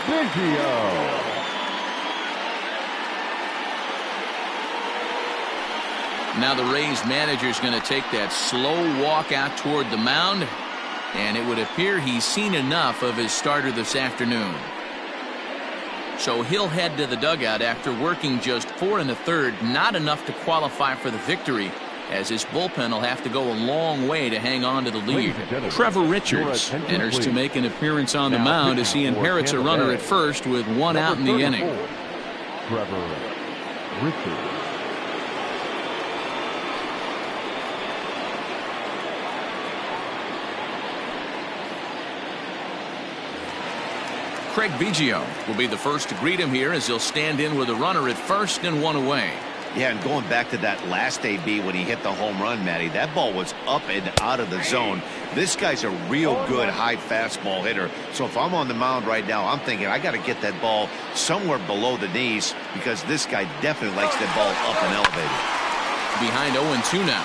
Craig Biggio. Now the Rays manager is going to take that slow walk out toward the mound, and it would appear he's seen enough of his starter this afternoon. So he'll head to the dugout after working just 4 1/3, not enough to qualify for the victory, as his bullpen will have to go a long way to hang on to the lead. Trevor Richards enters to make an appearance on the mound as he inherits a runner at first with 1 out in the inning. Trevor Richards. Craig Biggio will be the first to greet him here as he'll stand in with a runner at first and 1 away. Yeah, and going back to that last AB when he hit the home run, Matty, that ball was up and out of the zone. This guy's a real good high fastball hitter. So if I'm on the mound right now, I'm thinking I got to get that ball somewhere below the knees because this guy definitely likes that ball up and elevated. Behind 0-2 now.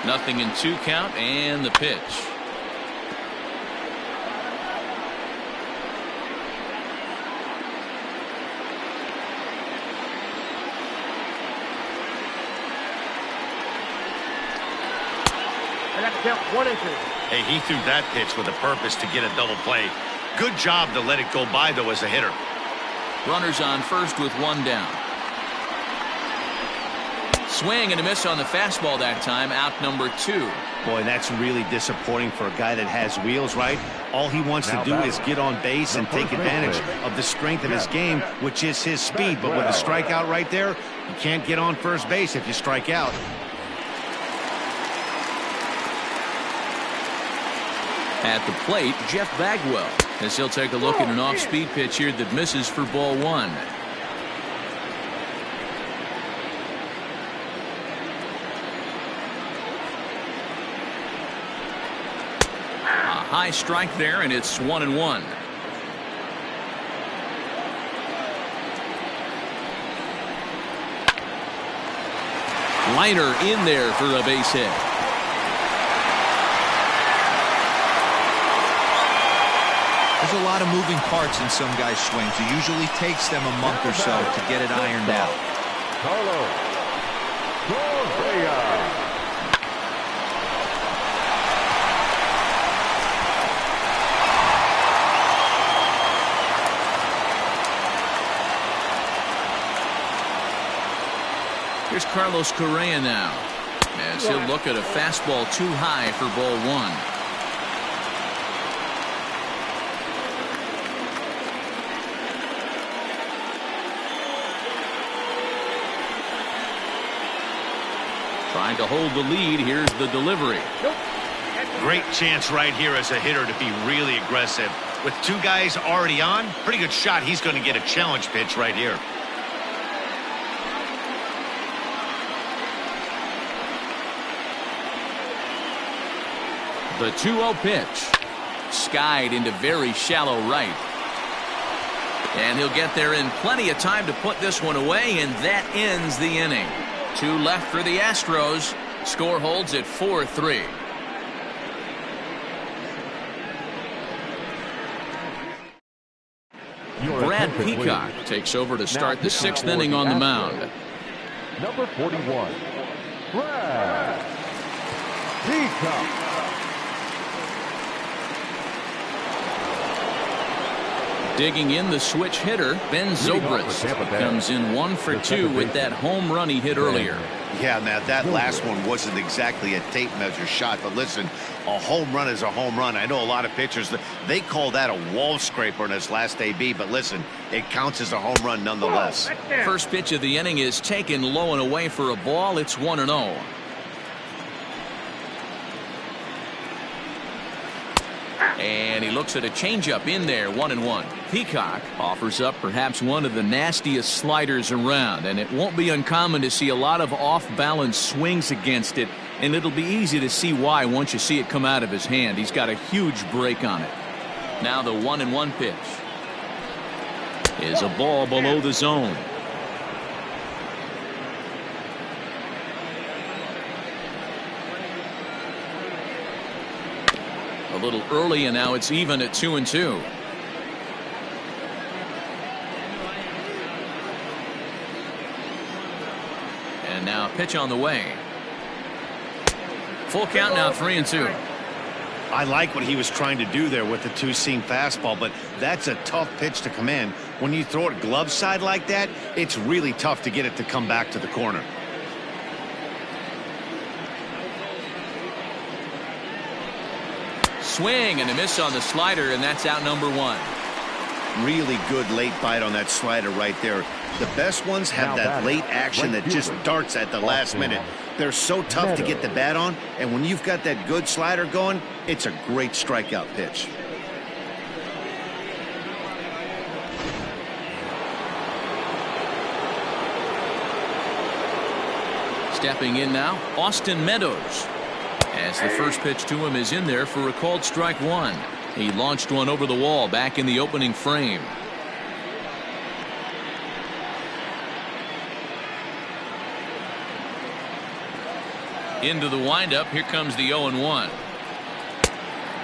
Nothing in 2 count and the pitch. I got to count 1 and 2. Hey, he threw that pitch with a purpose to get a double play. Good job to let it go by, though, as a hitter. Runners on first with 1 down. Swing and a miss on the fastball that time. Out number 2. Boy, that's really disappointing for a guy that has wheels, right? All he wants to do is get on base and take advantage of the strength of his game, which is his speed. But with a strikeout right there, you can't get on first base if you strike out. At the plate, Jeff Bagwell, as he'll take a look at an off-speed pitch here that misses for ball 1. High strike there, and it's 1-1. Liner in there for a base hit. There's a lot of moving parts in some guys' swings. It usually takes them a month or so to get it ironed out. Carlos Correa. Here's Carlos Correa now, as he'll look at a fastball too high for ball 1. Trying to hold the lead. Here's the delivery. Great chance right here as a hitter to be really aggressive. With two guys already on, pretty good shot. He's going to get a challenge pitch right here. The 2-0 pitch. Skied into very shallow right. And he'll get there in plenty of time to put this one away, and that ends the inning. 2 left for the Astros. Score holds at 4-3. Brad Peacock takes over to start the 6th inning on the mound. Number 41, Brad Peacock. Digging in the switch hitter, Ben Zobrist comes in 1 for 2 with that home run he hit earlier. Yeah, Matt, that last one wasn't exactly a tape measure shot, but listen, a home run is a home run. I know a lot of pitchers, they call that a wall scraper in his last AB, but listen, it counts as a home run nonetheless. First pitch of the inning is taken low and away for a ball. It's 1-0. And he looks at a changeup in there, 1-1. Peacock offers up perhaps one of the nastiest sliders around, and it won't be uncommon to see a lot of off-balance swings against it, and it'll be easy to see why once you see it come out of his hand. He's got a huge break on it. Now the 1-1 pitch is a ball below the zone. A little early, and now it's even at 2-2. And now pitch on the way. Full count now, 3-2. I like what he was trying to do there with the two-seam fastball, but that's a tough pitch to command. When you throw it glove side like that, it's really tough to get it to come back to the corner. Swing and a miss on the slider, and that's out number 1. Really good late bite on that slider right there. The best ones have that late action that just darts at the last minute. They're so tough to get the bat on, and when you've got that good slider going, it's a great strikeout pitch. Stepping in now, Austin Meadows. As the first pitch to him is in there for a called strike 1. He launched one over the wall back in the opening frame. Into the windup. Here comes the 0-1.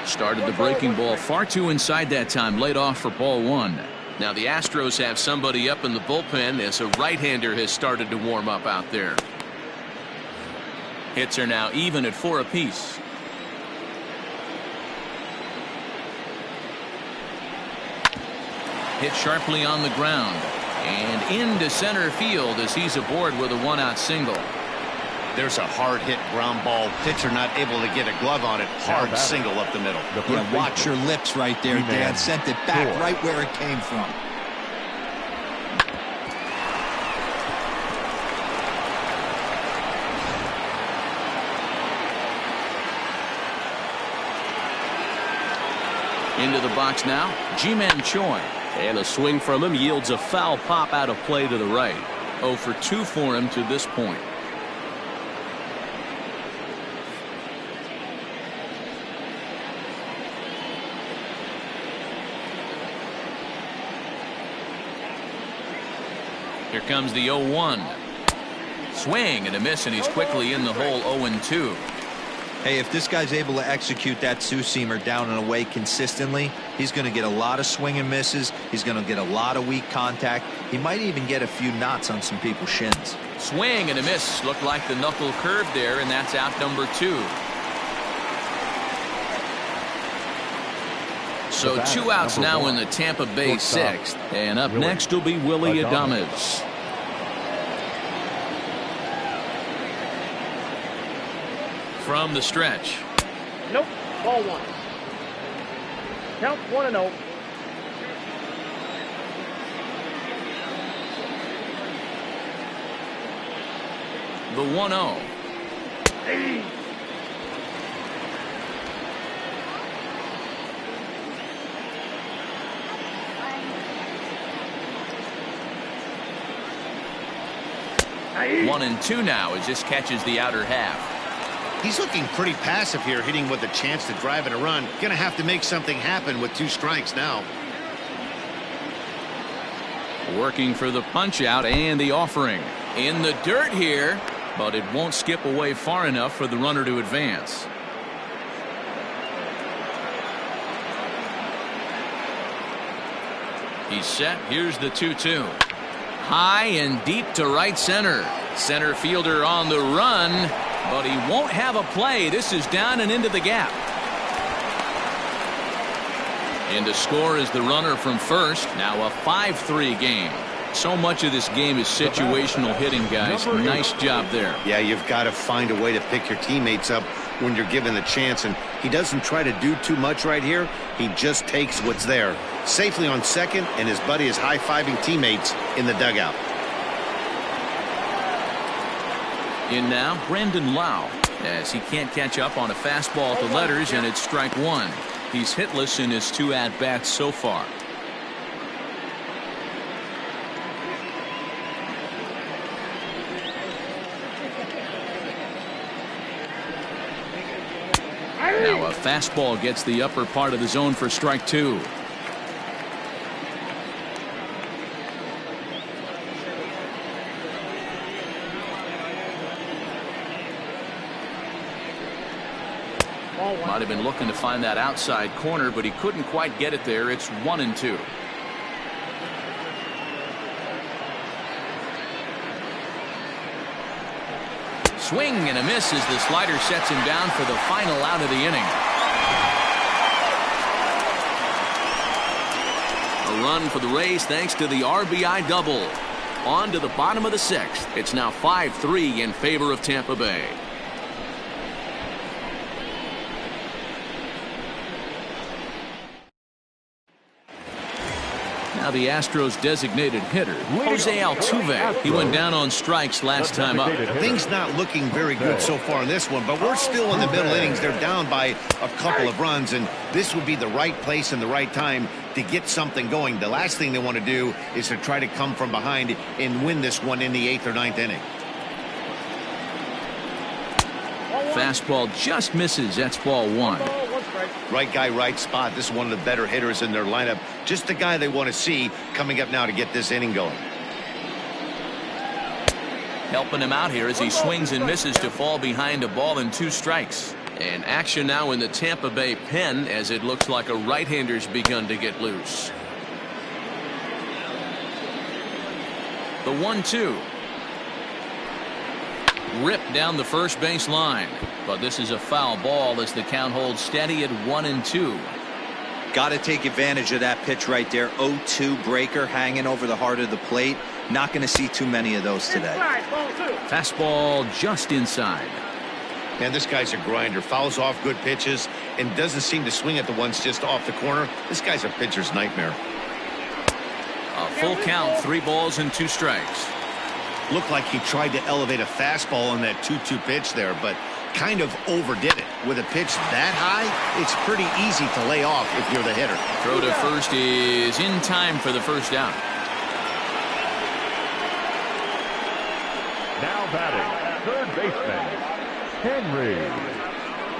Started the breaking ball far too inside that time. Laid off for ball 1. Now the Astros have somebody up in the bullpen as a right-hander has started to warm up out there. Hits are now even at 4 apiece. Hit sharply on the ground and into center field as he's aboard with a 1-out single. There's a hard hit ground ball. Pitcher not able to get a glove on it. Hard single up the middle. Yeah, watch your lips right there, Dan. Sent it back right where it came from. Into the box now, Ji-Man Choi. And a swing from him yields a foul pop out of play to the right. 0 for 2 for him to this point. Here comes the 0-1. Swing and a miss, and he's quickly in the hole. 0-2. Hey, if this guy's able to execute that two-seamer down and away consistently, he's going to get a lot of swing and misses. He's going to get a lot of weak contact. He might even get a few knots on some people's shins. Swing and a miss. Looked like the knuckle curve there, and that's out number 2. So 2 outs now in the Tampa Bay 6th. And up next will be Willy Adames. From the stretch. Nope. Ball 1. Count 1-0. The 1-0. One and two now as this catches the outer half. He's looking pretty passive here, hitting with a chance to drive and a run. Gonna have to make something happen with 2 strikes now. Working for the punch out and the offering. In the dirt here, but it won't skip away far enough for the runner to advance. He's set. Here's the 2-2. High and deep to right center. Center fielder on the run, but he won't have a play. This is down and into the gap. And to score is the runner from first. Now a 5-3 game. So much of this game is situational hitting, guys. Nice job there. Yeah, you've got to find a way to pick your teammates up when you're given the chance, and he doesn't try to do too much right here. He just takes what's there. Safely on second, and his buddy is high-fiving teammates in the dugout. In now, Brandon Lau, as he can't catch up on a fastball at the letters, and it's strike one. He's hitless in his 2 at-bats so far. Now a fastball gets the upper part of the zone for strike 2. Might have been looking to find that outside corner, but he couldn't quite get it there. It's 1-2. Swing and a miss as the slider sets him down for the final out of the inning. A run for the Rays thanks to the RBI double. On to the bottom of the 6th. It's now 5-3 in favor of Tampa Bay. Now the Astros designated hitter, Jose Altuve. He went down on strikes last time up. Things not looking very good so far in this one, but we're still in the middle innings. They're down by a couple of runs, and this would be the right place and the right time to get something going. The last thing they want to do is to try to come from behind and win this one in the 8th or 9th inning. Fastball just misses. That's ball 1. Right guy, right spot. This is one of the better hitters in their lineup. Just the guy they want to see coming up now to get this inning going. Helping him out here as he swings and misses to fall behind a ball and 2 strikes. And action now in the Tampa Bay pen as it looks like a right-hander's begun to get loose. The 1-2. Ripped down the first base line, but this is a foul ball as the count holds steady at 1-2. Got to take advantage of that pitch right there. 0-2 breaker hanging over the heart of the plate. Not going to see too many of those today. Fastball just inside. Man, this guy's a grinder. Fouls off good pitches and doesn't seem to swing at the ones just off the corner. This guy's a pitcher's nightmare. A full count, 3 balls and 2 strikes. Looked like he tried to elevate a fastball on that 2-2 pitch there, but kind of overdid it. With a pitch that high, it's pretty easy to lay off if you're the hitter. Throw to first is in time for the first out. Now batting, third baseman, Henry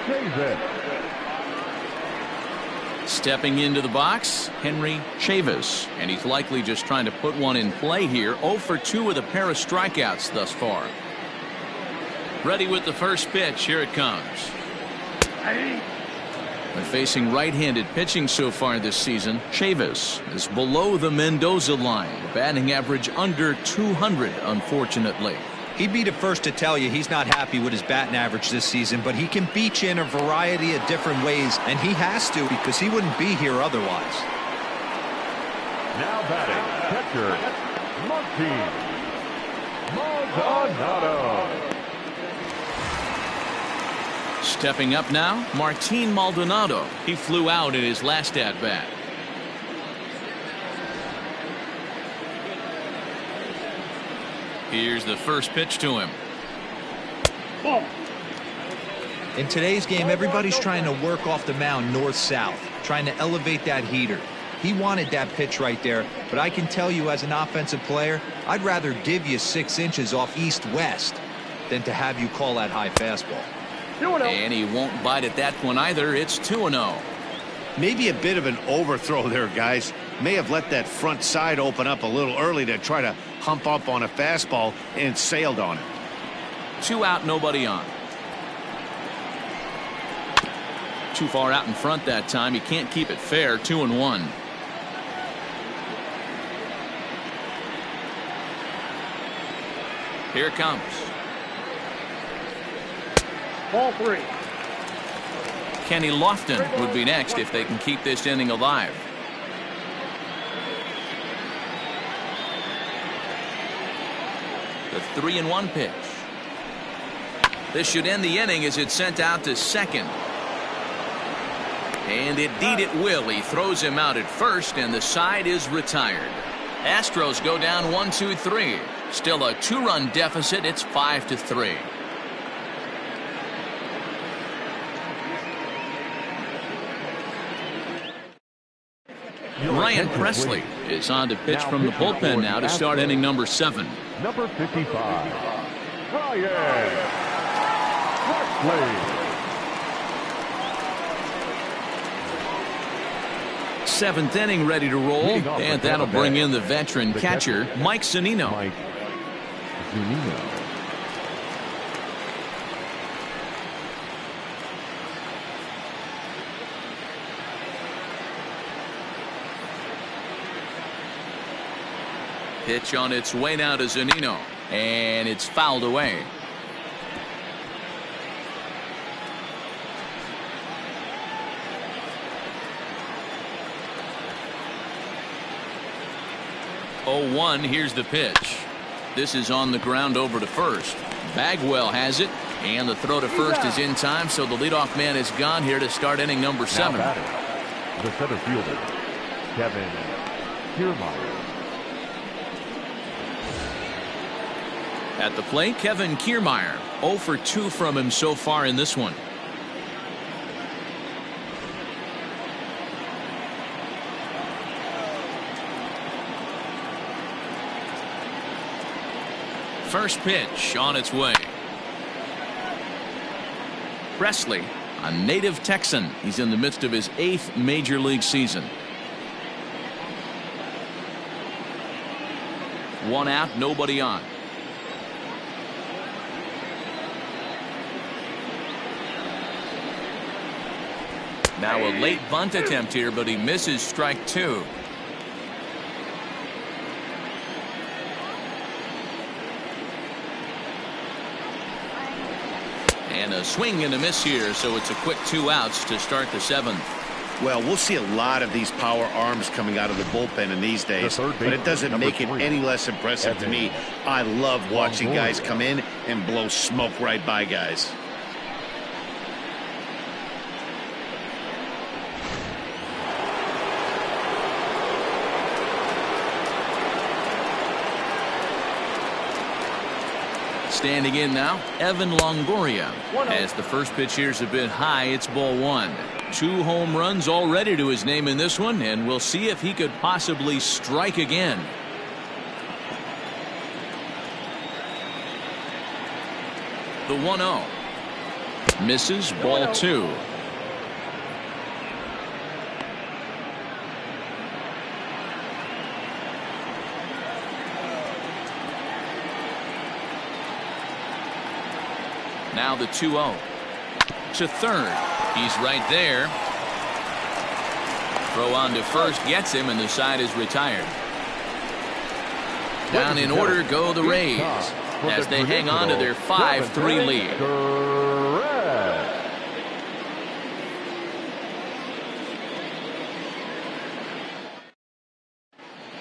Chavis. Stepping into the box, Henry Chavis, and he's likely just trying to put one in play here. 0 for 2 with a pair of strikeouts thus far. Ready with the first pitch. Here it comes. When facing right-handed pitching so far this season, Chavis is below the Mendoza line. Batting average under 200, unfortunately. He'd be the first to tell you he's not happy with his batting average this season, but he can beat you in a variety of different ways, and he has to because he wouldn't be here otherwise. Now batting, catcher, Martin Maldonado. Stepping up now, Martin Maldonado. He flew out in his last at-bat. Here's the first pitch to him. In today's game, everybody's trying to work off the mound north-south, trying to elevate that heater. He wanted that pitch right there, but I can tell you as an offensive player, I'd rather give you 6 inches off east-west than to have you call that high fastball. And he won't bite at that one either. It's 2-0. Maybe a bit of an overthrow there, guys. May have let that front side open up a little early to try to hump up on a fastball and sailed on it. 2 out, nobody on. Too far out in front that time. He can't keep it fair. 2-1. Here it comes. Ball 3. Kenny Lofton would be next if they can keep this inning alive. The 3-1 pitch. This should end the inning as it's sent out to second. And indeed it will. He throws him out at first, and the side is retired. Astros go down 1-2-3. Still a 2-run deficit. It's 5-3. Ryan Presley is on to pitch from the bullpen now to start inning number 7. Number 55, Ryan Presley. 7th inning ready to roll, and that'll bring in the veteran catcher, Mike Zunino. Mike Zunino. Pitch on its way now to Zunino, and it's fouled away. Oh, 1, here's the pitch. This is on the ground over to first. Bagwell has it, and the throw to first is in time, so the leadoff man is gone here to start inning number 7. Now batting, the center fielder, Kevin Kiermaier. At the plate, Kevin Kiermaier. 0 for 2 from him so far in this one. First pitch on its way. Presley, a native Texan. He's in the midst of his 8th major league season. 1 out, nobody on. Now a late bunt attempt here, but he misses strike 2. And a swing and a miss here, so it's a quick 2 outs to start the 7th. Well, we'll see a lot of these power arms coming out of the bullpen in these days, but it doesn't make it any less impressive to me. I love watching guys come in and blow smoke right by guys. Standing in now, Evan Longoria. As the first pitch here's a bit high, it's ball 1. 2 home runs already to his name in this one, and we'll see if he could possibly strike again. The 1-0. Misses, ball 2. Now the 2-0 to third. He's right there. Throw on to first gets him, and the side is retired. Down in order go the Rays as they hang on to their 5-3 lead.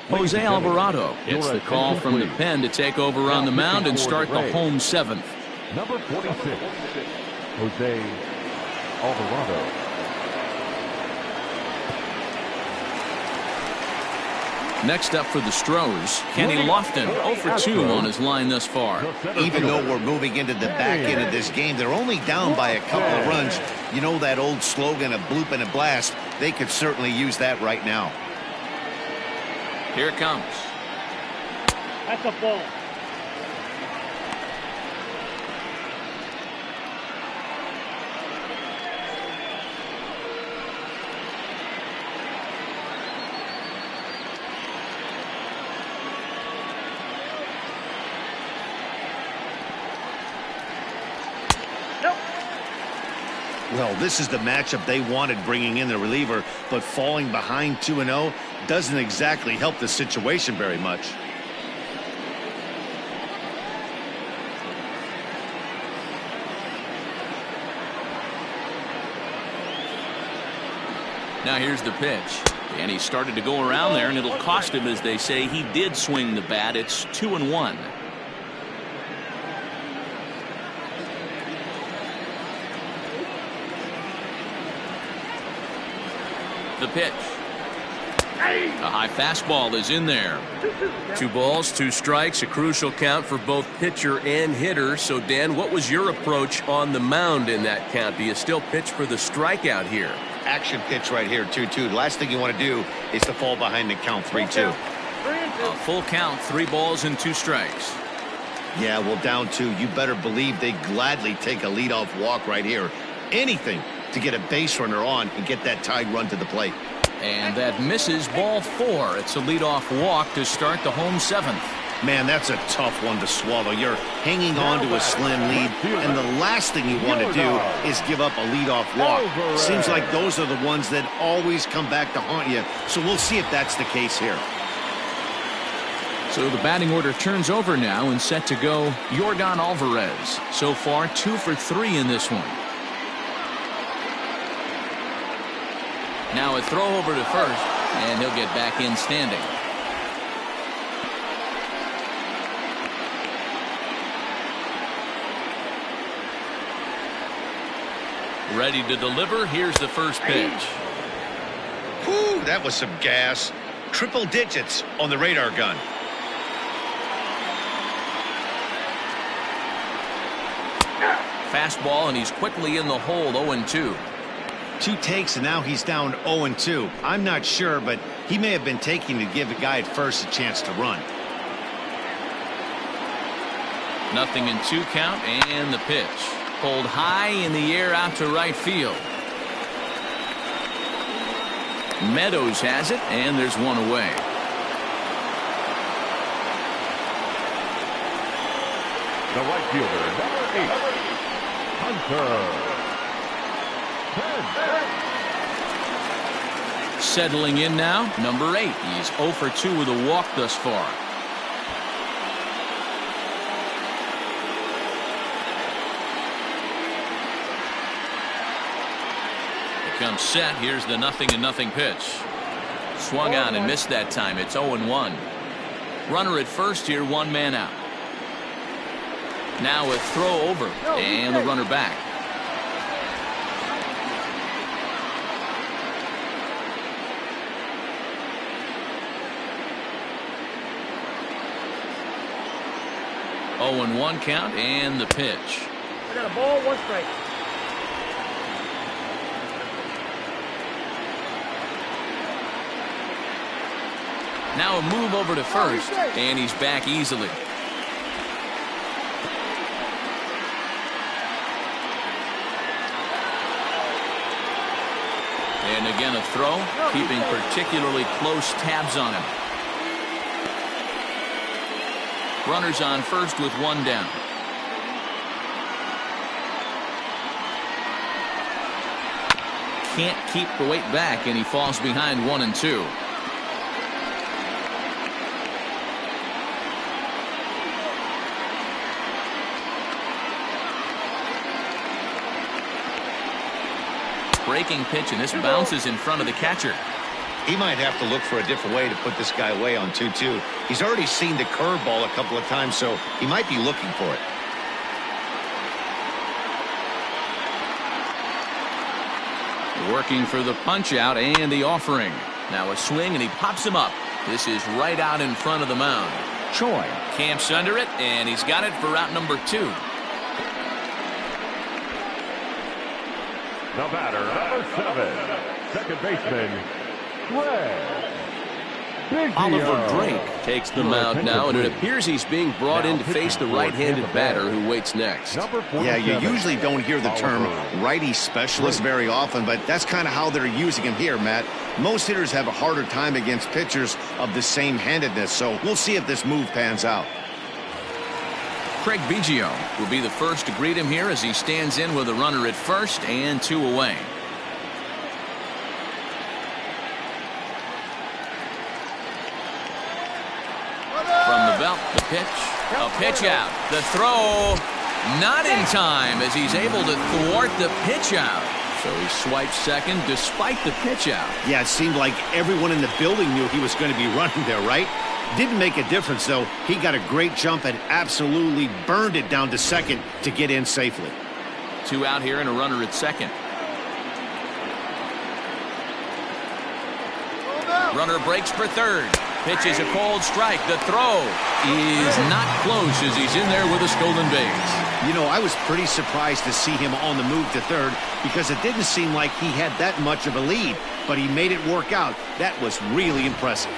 Jose Alvarado gets the call from the pen to take over on the mound and start the home 7th. Number 46, Jose Alvarado. Next up for the Astros, Kenny Lofton, 0 for 2 on his line thus far. Even though we're moving into the back end of this game, they're only down by a couple of runs. You know that old slogan, a bloop and a blast? They could certainly use that right now. Here it comes. That's a ball. Well, this is the matchup they wanted, bringing in the reliever, but falling behind 2-0 doesn't exactly help the situation very much. Now here's the pitch. And he started to go around there, and it'll cost him, as they say. He did swing the bat. It's 2-1. The pitch. A high fastball is in there. 2 balls, 2 strikes, a crucial count for both pitcher and hitter. So, Dan, what was your approach on the mound in that count? Do you still pitch for the strikeout here? Action pitch right here, 2-2. The last thing you want to do is to fall behind the count 3-2. A full count, 3 balls and 2 strikes. Yeah, well, down 2. You better believe they gladly take a leadoff walk right here. Anything to get a base runner on and get that tied run to the plate. And that misses, ball 4. It's a leadoff walk to start the home 7th. Man, that's a tough one to swallow. You're hanging on to a slim lead, and the last thing you want to do is give up a leadoff walk. Seems like those are the ones that always come back to haunt you, so we'll see if that's the case here. So the batting order turns over now, and set to go Yordan Alvarez. So far 2 for 3 in this one. Now a throw over to first, and he'll get back in standing. Ready to deliver. Here's the first pitch. Whew, that was some gas. Triple digits on the radar gun. Fastball, and he's quickly in the hole. 0-2. 2 takes, and now he's down 0-2. I'm not sure, but he may have been taking to give the guy at first a chance to run. Nothing in 2 count, and the pitch. Pulled high in the air out to right field. Meadows has it, and there's one away. The right fielder, number 8, Hunter. Settling in now, number 8. He's 0 for 2 with a walk thus far. Here comes set. Here's the 0-0 pitch. Swung on and missed that time. It's 0-1. Runner at first here, 1 man out. Now a throw over, and the runner back. Oh, and 1 count, and the pitch. I got a ball, 1 strike. Now a move over to first, and he's back easily. And again a throw, keeping particularly close tabs on him. Runners on first with 1 down. Can't keep the weight back, and he falls behind 1-2. Breaking pitch, and this bounces in front of the catcher. He might have to look for a different way to put this guy away on 2-2. He's already seen the curveball a couple of times, so he might be looking for it. Working for the punch out and the offering. Now a swing, and he pops him up. This is right out in front of the mound. Troy Camps under it, and he's got it for out number 2. The batter, number 7, second baseman, Greg. Oliver Drake takes the mound now, and it appears he's being brought in to face the right-handed batter who waits next. Yeah, you usually don't hear the term righty specialist very often, but that's kind of how they're using him here, Matt. Most hitters have a harder time against pitchers of the same handedness, so we'll see if this move pans out. Craig Biggio will be the first to greet him here as he stands in with a runner at first and 2 away. From the belt, the pitch, a pitch out, the throw, not in time as he's able to thwart the pitch out. So he swipes second despite the pitch out. Yeah, it seemed like everyone in the building knew he was going to be running there, right? Didn't make a difference, though. He got a great jump and absolutely burned it down to second to get in safely. 2 out here and a runner at second. Runner breaks for third. Pitches a cold strike. The throw is not close as he's in there with a stolen base. You know, I was pretty surprised to see him on the move to third because it didn't seem like he had that much of a lead, but he made it work out. That was really impressive.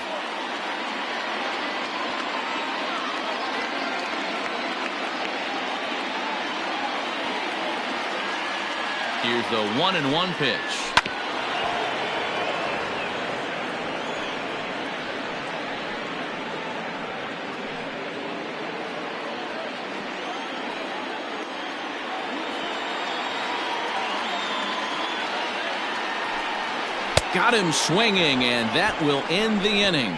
Here's the 1-1 pitch. Got him swinging, and that will end the inning.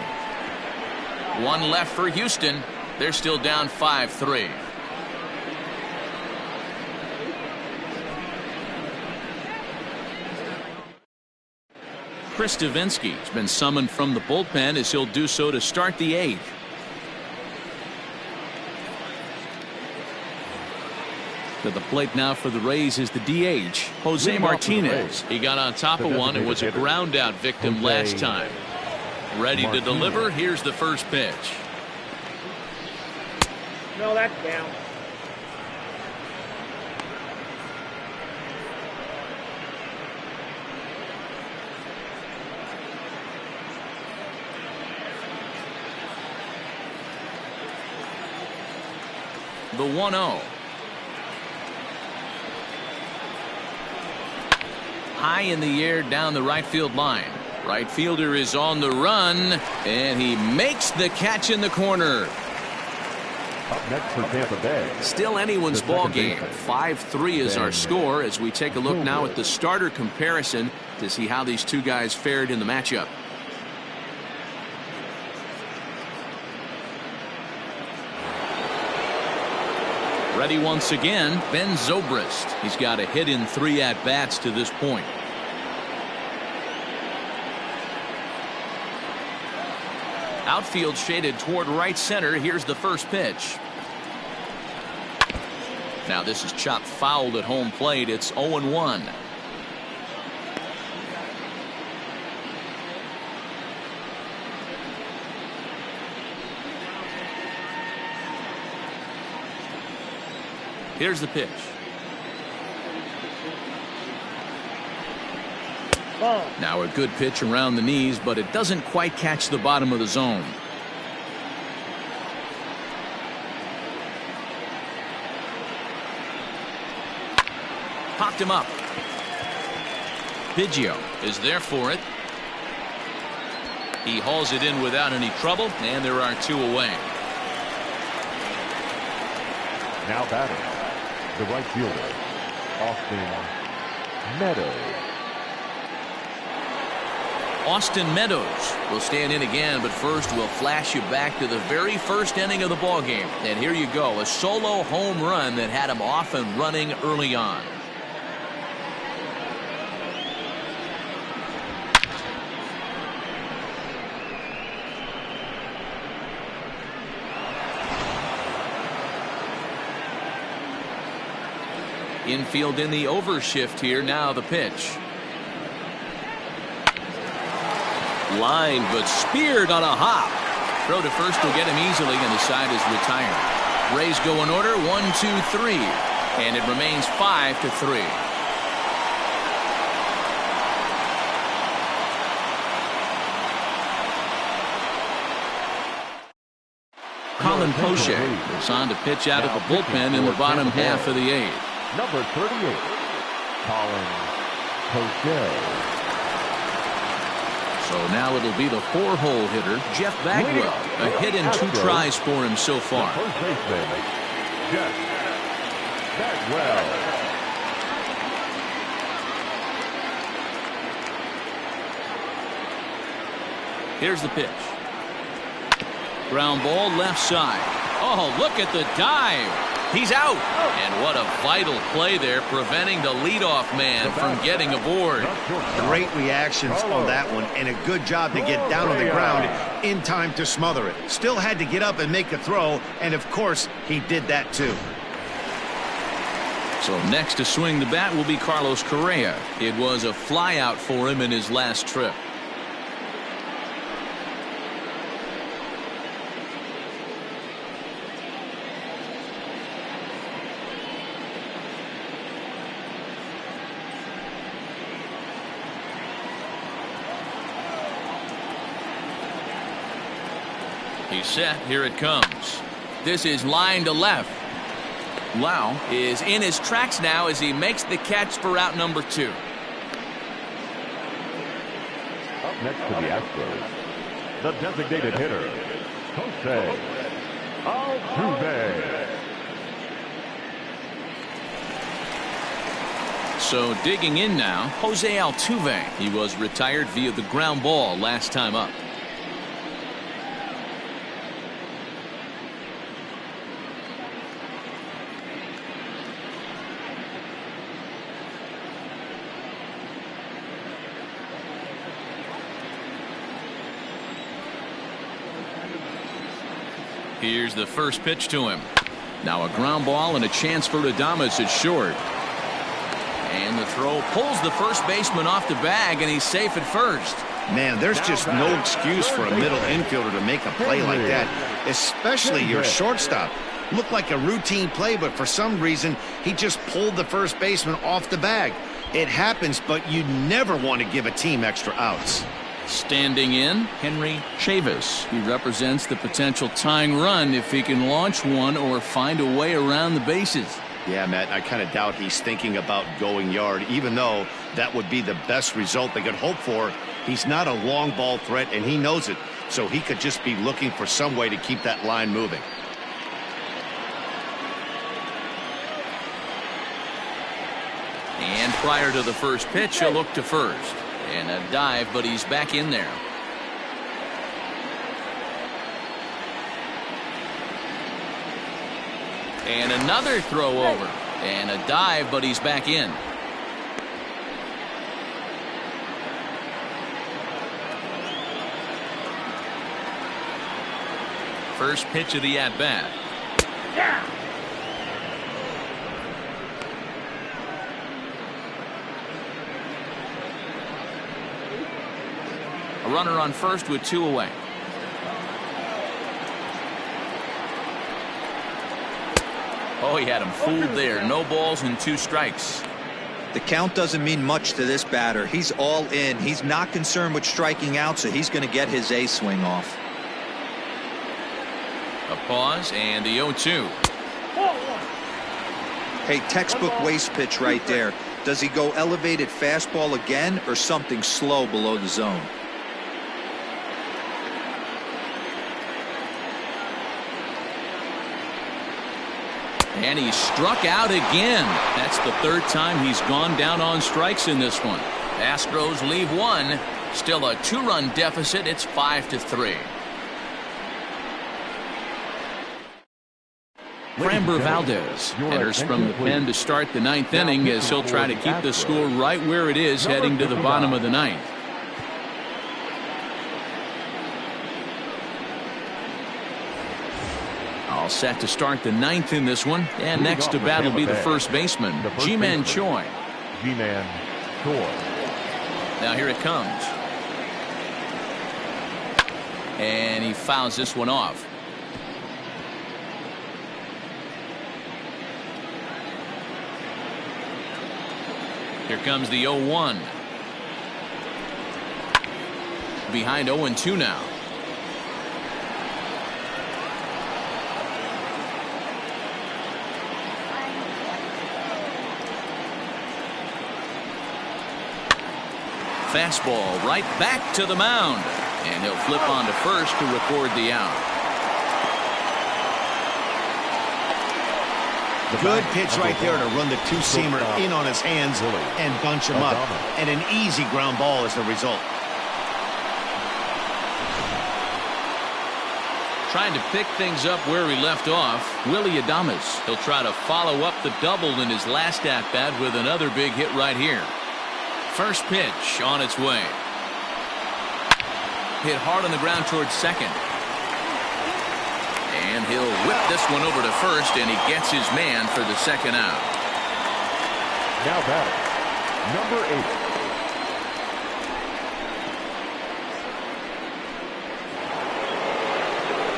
1 left for Houston. They're still down 5-3. Chris Davinsky has been summoned from the bullpen as he'll do so to start the 8th. To the plate now for the Rays is the DH, Jose Martinez. He got on top of one and was a ground out victim last time. Ready to deliver. Here's the first pitch. No, that's down. The 1-0. High in the air down the right field line. Right fielder is on the run, and he makes the catch in the corner. Up next for Tampa Bay. Still anyone's ball game. 5-3 is our score as we take a look now at the starter comparison to see how these two guys fared in the matchup. Ready once again, Ben Zobrist. He's got a hit in 3 at-bats to this point. Outfield shaded toward right center. Here's the first pitch. Now this is chopped fouled at home plate. It's 0-1. Here's the pitch. Ball. Now a good pitch around the knees, but it doesn't quite catch the bottom of the zone. Popped him up. Biggio is there for it. He hauls it in without any trouble, and there are 2 away. Now batting, the right fielder, Austin Meadows. Austin Meadows will stand in again, but first we'll flash you back to the very first inning of the ball game. And here you go, a solo home run that had him off and running early on. Infield in the overshift here. Now the pitch. Lined but speared on a hop. Throw to first will get him easily, and the side is retired. Rays go in order, 1, 2, 3, and it remains 5-3. Colin Poche is on to pitch out of the bullpen in the bottom half of the 8th. Number 38, Colin Poche. So now it'll be the 4-hole hitter, Jeff Bagwell. A hit and 2 tries for him so far. First baseman, Jeff Bagwell. Here's the pitch. Ground ball left side. Oh, look at the dive. He's out. And what a vital play there, preventing the leadoff man from getting aboard. Great reactions on that one, and a good job to get down on the ground in time to smother it. Still had to get up and make a throw, and of course, he did that too. So next to swing the bat will be Carlos Correa. It was a flyout for him in his last trip. He's set. Here it comes. This is line to left. Lau is in his tracks now as he makes the catch for out number 2. Up next to the Astros, the designated hitter, Jose Altuve. So digging in now, Jose Altuve. He was retired via the ground ball last time up. Here's the first pitch to him. Now a ground ball and a chance for Adames at short. And the throw pulls the first baseman off the bag, and he's safe at first. Man, there's just no excuse for a middle infielder to make a play like that, especially your shortstop. Looked like a routine play, but for some reason, he just pulled the first baseman off the bag. It happens, but you never want to give a team extra outs. Standing in, Henry Chavis. He represents the potential tying run if he can launch one or find a way around the bases. Yeah, Matt, I kind of doubt he's thinking about going yard, even though that would be the best result they could hope for. He's not a long ball threat, and he knows it, so he could just be looking for some way to keep that line moving. And prior to the first pitch, he'll look to first. And a dive, but he's back in there. And another throw over. And a dive, but he's back in. First pitch of the at-bat. Yeah. A runner on first with 2 away. Oh, he had him fooled there. No balls and 2 strikes. The count doesn't mean much to this batter. He's all in. He's not concerned with striking out, so he's going to get his A swing off. A pause and the 0-2. Hey, textbook waste pitch right there. Does he go elevated fastball again or something slow below the zone? And he struck out again. That's the 3rd time he's gone down on strikes in this one. Astros leave 1. Still a 2-run deficit. It's 5-3. Framber Valdez enters from the pen to start the 9th inning as he'll try to keep the score right where it is heading to the bottom of the 9th. All set to start the 9th in this one. And next to bat will be the first baseman, Ji-Man Choi. Ji-Man Choi. Now here it comes. And he fouls this one off. Here comes the 0-1. Behind 0-2 now. Fastball right back to the mound. And he'll flip on to first to record the out. Good pitch right there to run the two-seamer in on his hands and bunch him up. And an easy ground ball is the result. Trying to pick things up where he left off, Willie Adames. He'll try to follow up the double in his last at-bat with another big hit right here. First pitch on its way. Hit hard on the ground towards second. And he'll whip this one over to first, and he gets his man for the second out. Now batting, number 8.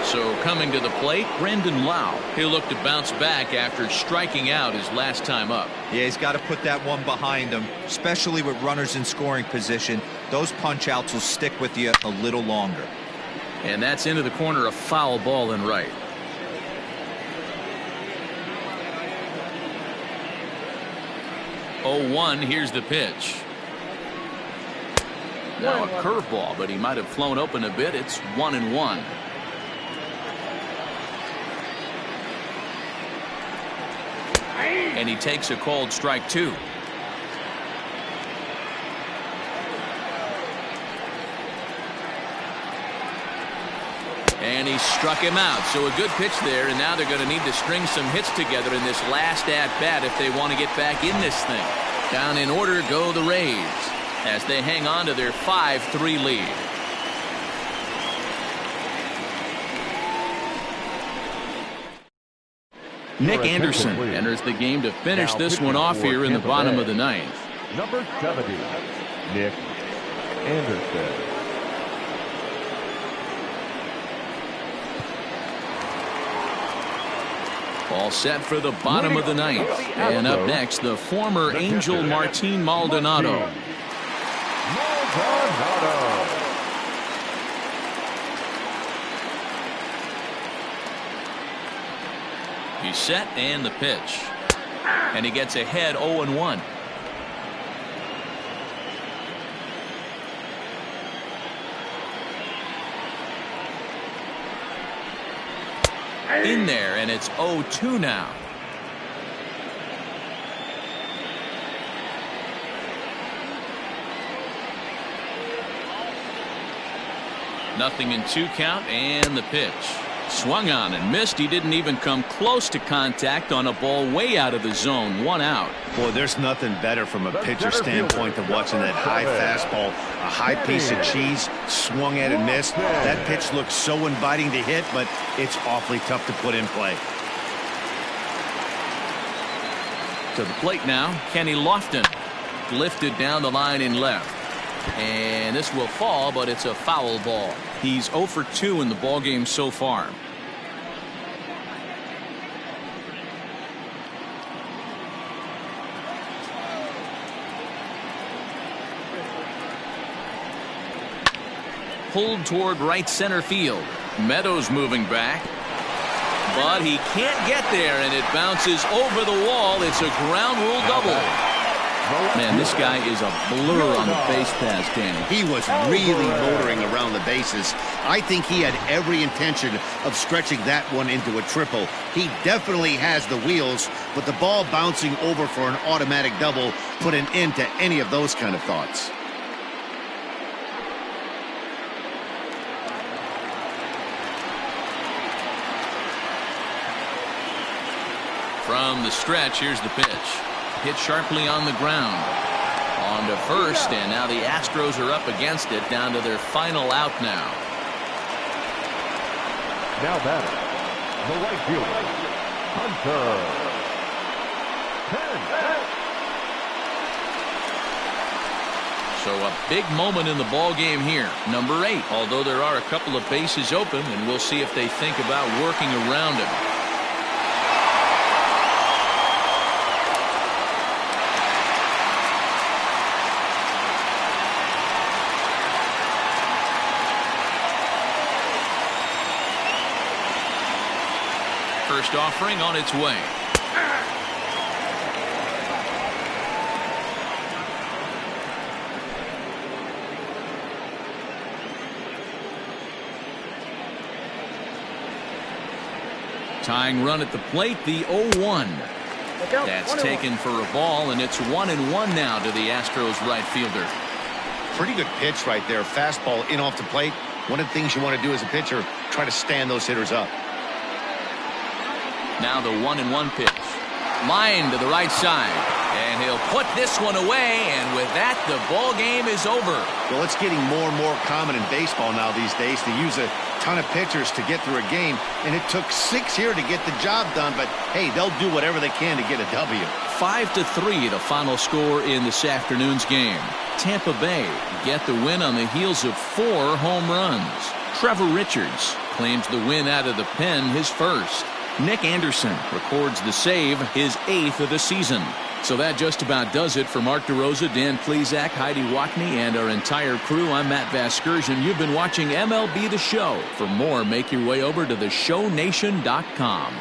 So coming to the plate, Brandon Lau. He'll look to bounce back after striking out his last time up. Yeah, he's got to put that one behind him, especially with runners in scoring position. Those punch outs will stick with you a little longer. And that's into the corner, a foul ball and right. Oh, 1, here's the pitch. Now a curveball, but he might have flown open a bit. It's 1-1. And he takes a called strike 2. And he struck him out. So a good pitch there, and now they're going to need to string some hits together in this last at-bat if they want to get back in this thing. Down in order go the Rays as they hang on to their 5-3 lead. Nick Anderson enters the game to finish this one off here in the bottom of the ninth. Number 70, Nick Anderson. All set for the bottom of the ninth. And up next, the former Angel Martin Maldonado. He's set and the pitch. And he gets ahead 0-1. In there, and it's 0-2 now. Nothing in 2 count, and the pitch. Swung on and missed. He didn't even come close to contact on a ball way out of the zone. 1 out. Boy, there's nothing better from a pitcher standpoint than watching that high fastball, a high piece of cheese, swung at and missed. That pitch looks so inviting to hit, but it's awfully tough to put in play. To the plate now, Kenny Lofton. Lifted down the line in left. And this will fall, but it's a foul ball. He's 0 for 2 in the ballgame so far. Pulled toward right center field. Meadows moving back. But he can't get there, and it bounces over the wall. It's a ground rule double. Man, this guy is a blur on the base pass, Danny. He was really motoring around the bases. I think he had every intention of stretching that one into a triple. He definitely has the wheels, but the ball bouncing over for an automatic double put an end to any of those kind of thoughts. From the stretch, here's the pitch. Hit sharply on the ground. On to first, and now the Astros are up against it, down to their final out now. Now batting, the right fielder, Hunter. 10. So a big moment in the ball game here. Number 8, although there are a couple of bases open, and we'll see if they think about working around him. First offering on its way. Tying run at the plate, the 0-1. That's taken for a ball, and it's 1-1 now to the Astros right fielder. Pretty good pitch right there. Fastball in off the plate. One of the things you want to do as a pitcher, try to stand those hitters up. Now the 1-1 pitch. Line to the right side. And he'll put this one away, and with that, the ball game is over. Well, it's getting more and more common in baseball now these days to use a ton of pitchers to get through a game, and it took 6 here to get the job done, but hey, they'll do whatever they can to get a W. 5-3 the final score in this afternoon's game. Tampa Bay get the win on the heels of 4 home runs. Trevor Richards claims the win out of the pen, his first. Nick Anderson records the save, his 8th of the season. So that just about does it for Mark DeRosa, Dan Plesac, Heidi Wackney, and our entire crew. I'm Matt Vasgersian. You've been watching MLB The Show. For more, make your way over to theshownation.com.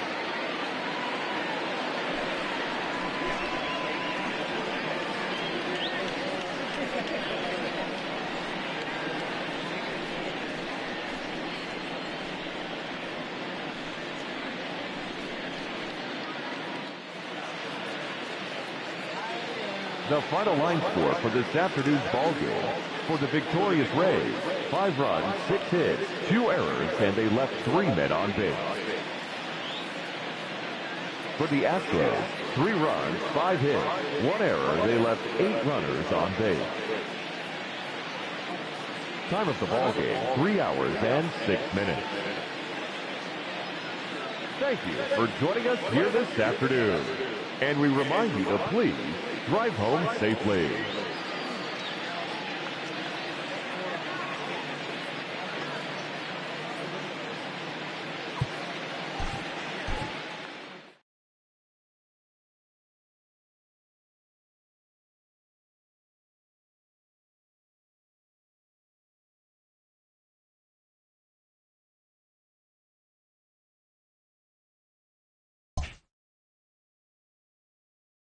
The final line score for this afternoon's ball game. For the victorious Rays, 5 runs, 6 hits, 2 errors, and they left 3 men on base. For the Astros, 3 runs, 5 hits, 1 error, they left 8 runners on base. Time of the ball game, 3 hours and 6 minutes. Thank you for joining us here this afternoon. And we remind you to please drive home safely.